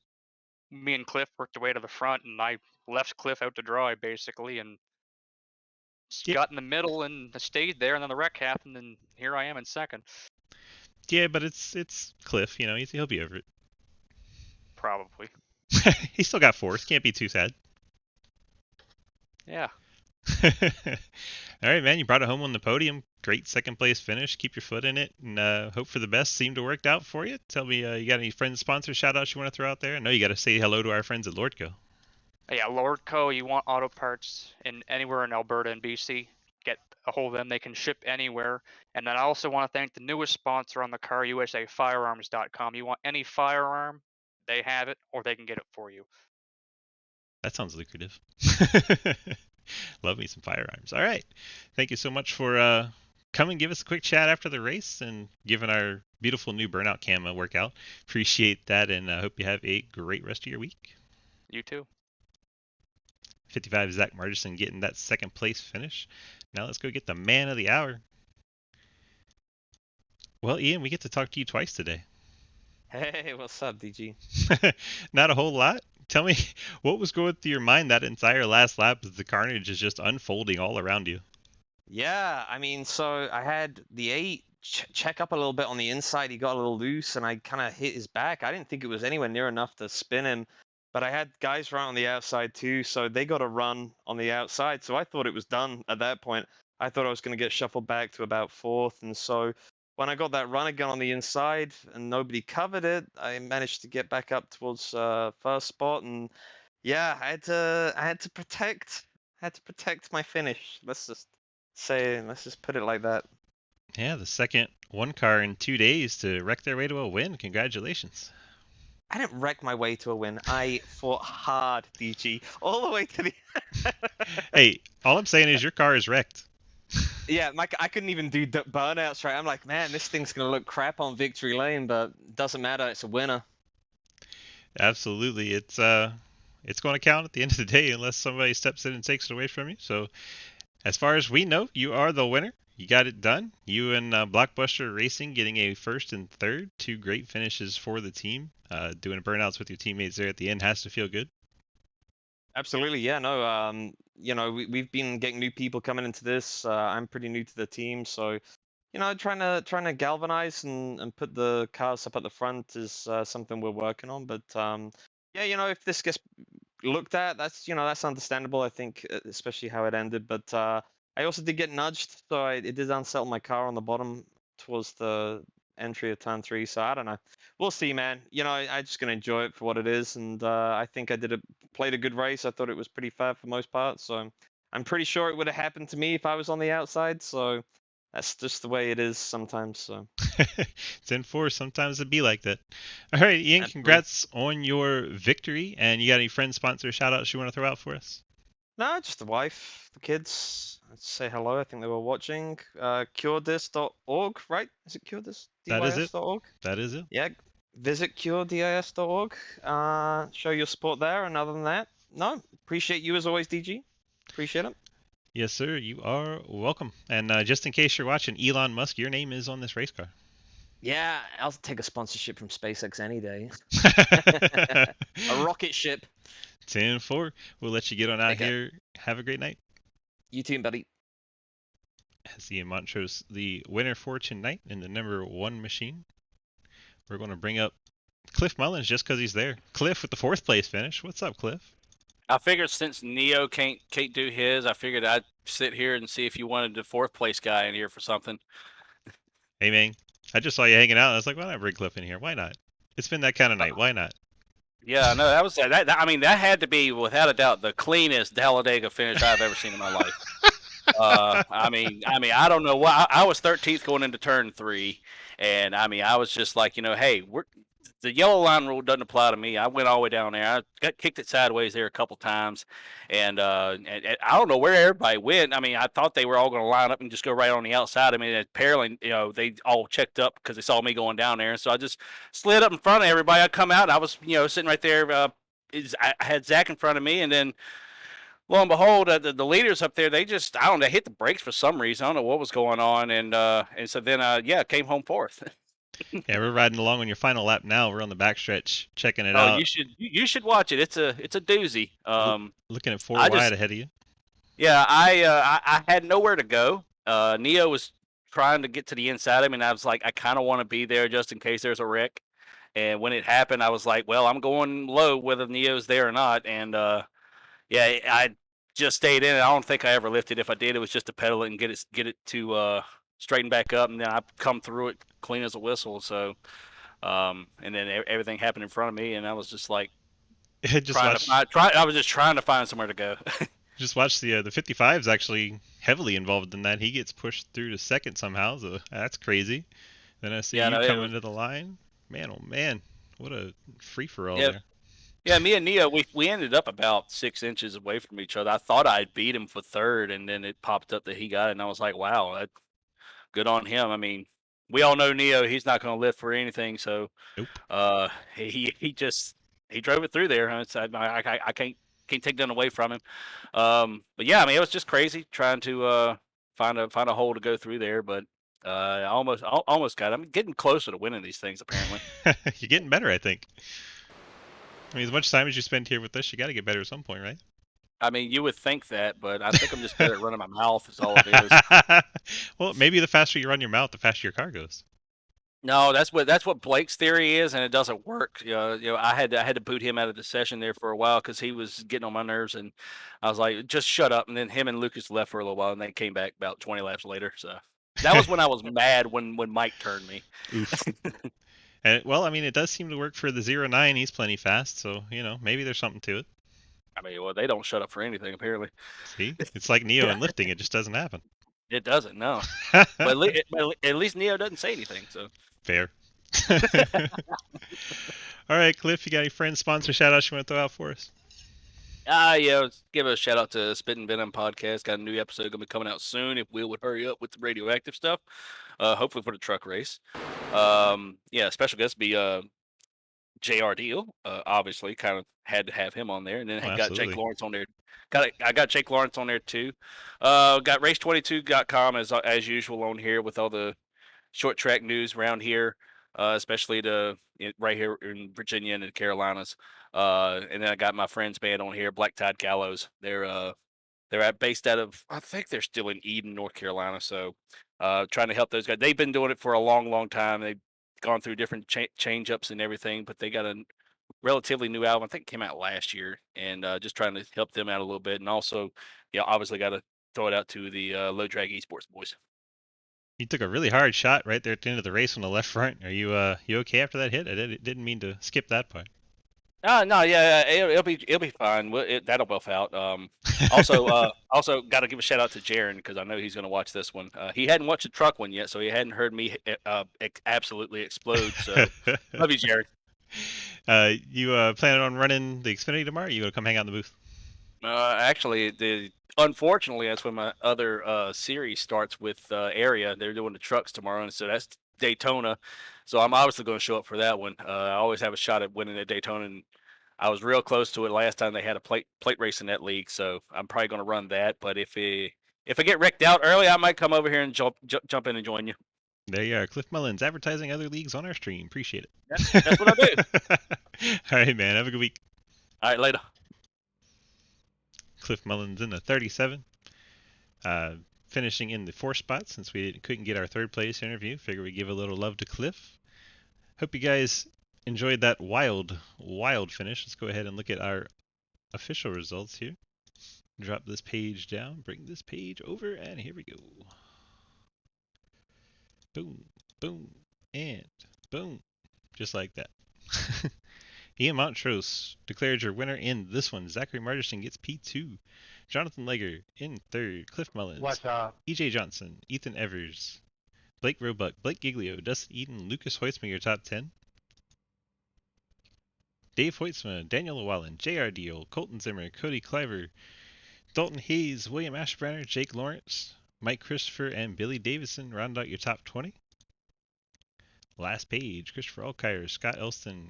S12: me and Cliff worked our way to the front, and I left Cliff out to dry basically, and
S1: Yeah,
S12: got in the middle and stayed there, and then the wreck happened, and here I am in second.
S1: yeah, but it's Cliff. You know, he'll be over it.
S12: Probably.
S1: He still got fourth. Can't be too sad.
S12: Yeah.
S1: All right, man. You brought it home on the podium. Great second place finish. Keep your foot in it and hope for the best. Seemed to work out for you. Tell me, you got any friends, sponsors, shout outs you want to throw out there? I know you got to say hello to our friends at Lordco.
S12: Yeah, Lordco, you want auto parts in anywhere in Alberta and BC, get a hold of them. They can ship anywhere. And then I also want to thank the newest sponsor on the car, USA Firearms.com. You want any firearm, they have it, or they can get it for you.
S1: That sounds lucrative. Love me some firearms. All right. Thank you so much for coming, give us a quick chat after the race and giving our beautiful new burnout cam a workout. Appreciate that, and I hope you have a great rest of your week.
S12: You too.
S1: 55 Zach Margison getting that second place finish. Now let's go get the man of the hour. Well, Ian, we get to talk to you twice today.
S11: Hey, what's up, DG?
S1: Not a whole lot. Tell me, what was going through your mind that entire last lap as the carnage is just unfolding all around you?
S11: Yeah, I mean, so I had the 8 check up a little bit on the inside. He got a little loose, and I kind of hit his back. I didn't think it was anywhere near enough to spin him, but I had guys right on the outside too, so they got a run on the outside. So I thought it was done at that point. I thought I was going to get shuffled back to about 4th, and so when I got that run again on the inside and nobody covered it, I managed to get back up towards first spot, and yeah, I had to protect my finish. Let's just put it like that.
S1: Yeah, the second one car in 2 days to wreck their way to a win. Congratulations.
S11: I didn't wreck my way to a win. I fought hard, DG, all the way to the.
S1: Hey, all I'm saying is your car is wrecked.
S11: Yeah, I couldn't even do burnouts right. I'm like, man, this thing's gonna look crap on victory lane, but doesn't matter. It's a winner.
S1: Absolutely, it's going to count at the end of the day unless somebody steps in and takes it away from you. So, as far as we know, you are the winner. You got it done. You and Blockbuster Racing getting a first and third, 2 great finishes for the team. Doing burnouts with your teammates there at the end has to feel good.
S11: Absolutely, yeah. No, you know, we've been getting new people coming into this. I'm pretty new to the team, so you know, trying to galvanize and put the cars up at the front is something we're working on. But yeah, you know, if this gets looked at, that's that's understandable. I think, especially how it ended. But I also did get nudged, so it did unsettle my car on the bottom towards the entry of turn 3. So I don't know. We'll see, man. You know, I'm just gonna enjoy it for what it is, and I think I played a good race. I thought it was pretty fair for most parts. So I'm pretty sure it would have happened to me if I was on the outside. So that's just the way it is sometimes. So
S1: It's in force. Sometimes it be like that. All right, Ian, congrats on your victory. And you got any friends, sponsors, shout outs you want to throw out for us?
S11: no, just the wife, the kids. Let's say hello. I think they were watching. Curedis.org, right? Is it Curedis?
S1: That is it.
S11: DYS.org?
S1: That is it.
S11: Yeah, visit curedis.org. Show your support there. And other than that, no, appreciate you as always, DG. Appreciate it.
S1: Yes, sir. You are welcome. And just in case you're watching, Elon Musk, your name is on this race car.
S11: Yeah, I'll take a sponsorship from SpaceX any day. A rocket ship.
S1: 10-4. We'll let you get on out here. Have a great night.
S11: You too, buddy.
S1: As Ian Montrose, the winner for tonight in the number 1 machine. We're going to bring up Cliff Mullins just because he's there. Cliff with the 4th place finish. What's up, Cliff?
S13: I figured since Neo can't do his, I figured I'd sit here and see if you wanted the 4th place guy in here for something.
S1: Hey, man. I just saw you hanging out. I was like, why not bring Cliff in here? Why not? It's been that kind of night. Why not?
S13: Yeah, no, that was that. I mean, that had to be without a doubt the cleanest Talladega finish I've ever seen in my life. I don't know why. I was 13th going into turn 3, and I mean, I was just like, hey, the yellow line rule doesn't apply to me. I went all the way down there. I got kicked it sideways there a couple times, and I don't know where everybody went. I mean, I thought they were all going to line up and just go right on the outside. I mean, apparently, they all checked up because they saw me going down there, and so I just slid up in front of everybody. I come out, and I was, sitting right there. I had Zach in front of me, and then lo and behold, the leaders up there, they just, I don't know, they hit the brakes for some reason. I don't know what was going on. And so then, came home fourth.
S1: Yeah, we're riding along on your final lap now. We're on the backstretch, checking it
S13: Oh,
S1: out.
S13: you should watch it. It's a doozy.
S1: Looking at 4 wide ahead of you.
S13: Yeah, I had nowhere to go. Neo was trying to get to the inside. I mean, I was like, I kind of want to be there just in case there's a wreck. And when it happened, I was like, well, I'm going low whether Neo's there or not. And yeah, I just stayed in it. I don't think I ever lifted. If I did, it was just to pedal it and get it to straighten back up, and then I come through it clean as a whistle. So, and then everything happened in front of me, and I was just like I was just trying to find somewhere to go.
S1: Just watch the 55's actually heavily involved in that. He gets pushed through to second somehow, so that's crazy. Then I see you come into the line. Man, oh man, what a free for all there.
S13: Yeah, me and Neo, we ended up about 6 inches away from each other. I thought I'd beat him for third, and then it popped up that he got it, and I was like, wow, good on him. I mean, we all know Neo; he's not going to lift for anything. So,
S1: nope.
S13: He drove it through there. I can't take that away from him. But yeah, I mean, it was just crazy trying to find a hole to go through there, but I almost got it. I'm getting closer to winning these things apparently.
S1: You're getting better, I think. I mean, as much time as you spend here with us, you got to get better at some point, right?
S13: I mean, you would think that, but I think I'm just better at running my mouth. Is all it is.
S1: Well, maybe the faster you run your mouth, the faster your car goes.
S13: No, that's what Blake's theory is, and it doesn't work. I had to boot him out of the session there for a while because he was getting on my nerves, and I was like, just shut up. And then him and Lucas left for a little while, and they came back about 20 laps later. So that was when I was mad when Mike turned me.
S1: Oof. And, well, I mean, it does seem to work for the 09. He's plenty fast, so maybe there's something to it.
S13: I mean, well, they don't shut up for anything apparently.
S1: See, it's like Neo and lifting; it just doesn't happen.
S13: It doesn't, no. But at least Neo doesn't say anything, so.
S1: Fair. All right, Cliff, you got any friends, sponsor shout-outs you want to throw out for us?
S13: Yeah, let's give a shout out to Spit and Venom podcast. Got a new episode gonna be coming out soon. If Will would hurry up with the radioactive stuff, hopefully for the truck race. Yeah, special guest be JR Deal. Obviously, kind of had to have him on there, and then I got Jake Lawrence on there. I got Jake Lawrence on there too. Got Race22.com as usual on here with all the short track news around here, especially right here in Virginia and the Carolinas. And then I got my friends band on here, Black Tide Gallows. They're based out of, I think they're still in Eden, North Carolina. So trying to help those guys. They've been doing it for a long, long time. They've gone through different change ups and everything, but they got a relatively new album. I think it came out last year, and just trying to help them out a little bit. And also, obviously got to throw it out to the Low Drag Esports boys.
S1: You took a really hard shot right there at the end of the race on the left front. Are you okay after that hit? I didn't mean to skip that part.
S13: No, yeah, it'll be fine. That'll buff out. Also got to give a shout out to Jaron because I know he's going to watch this one. He hadn't watched the truck one yet, so he hadn't heard me absolutely explode. So love you, Jaron.
S1: You planning on running the Xfinity tomorrow? Or you gonna come hang out in the booth?
S13: Actually, unfortunately, that's when my other series starts with Area. They're doing the trucks tomorrow, and so that's Daytona. So I'm obviously going to show up for that one. I always have a shot at winning at Daytona, and I was real close to it last time they had a plate race in that league. So I'm probably going to run that. But if I get wrecked out early, I might come over here and jump in and join you.
S1: There you are, Cliff Mullins, advertising other leagues on our stream. Appreciate it.
S13: That's what I do.
S1: All right, man. Have a good week.
S13: All right, later.
S1: Cliff Mullins in the 37. Finishing in the 4th spot since we couldn't get our 3rd place interview. Figure we give a little love to Cliff. Hope you guys enjoyed that wild finish. Let's go ahead and look at our official results here. Drop this page down, bring this page over, and here we go. Boom, boom, and boom. Just like that. Ian Montrose declared your winner in this one. Zachary Marderson gets P2. Jonathan Legger in third. Cliff Mullins.
S10: What's up?
S1: EJ Johnson. Ethan Evers. Blake Roebuck. Blake Giglio. Dustin Eden. Lucas Hoitzman, your top 10. Dave Hoitzman. Daniel Llewellyn. J.R. Deal. Colton Zimmer. Cody Cliver. Dalton Hayes. William Ashbrenner. Jake Lawrence. Mike Christopher and Billy Davison round out your top 20. Last page. Christopher Alkire. Scott Elston.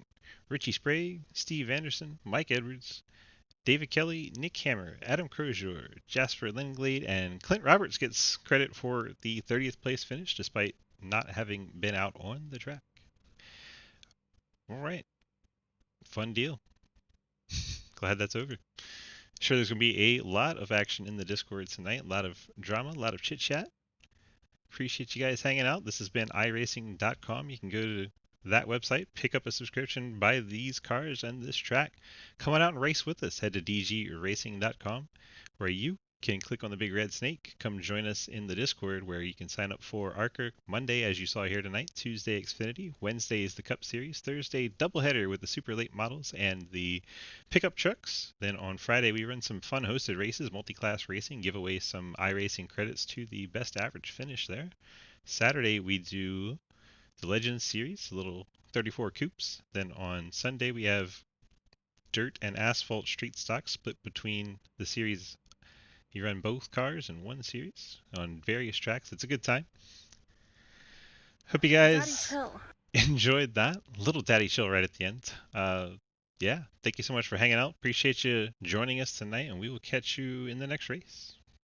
S1: Richie Sprague. Steve Anderson. Mike Edwards. David Kelly, Nick Hammer, Adam Crozier, Jasper Linglade, and Clint Roberts gets credit for the 30th place finish despite not having been out on the track. All right. Fun deal. Glad that's over. Sure, there's going to be a lot of action in the Discord tonight. A lot of drama, a lot of chit-chat. Appreciate you guys hanging out. This has been iRacing.com. You can go to that website, pick up a subscription, buy these cars and this track. Come on out and race with us. Head to dgracing.com where you can click on the big red snake. Come join us in the Discord where you can sign up for ARCA Monday, as you saw here tonight, Tuesday Xfinity, Wednesday is the Cup Series, Thursday doubleheader with the super late models and the pickup trucks. Then on Friday we run some fun hosted races, multi-class racing, give away some iRacing credits to the best average finish there. Saturday we do the Legends Series, a little 34 coupes. Then on Sunday we have dirt and asphalt street stock split between the series. You run both cars in one series on various tracks. It's a good time. Hope you guys enjoyed that. Little daddy chill right at the end. Yeah, thank you so much for hanging out. Appreciate you joining us tonight, and we will catch you in the next race.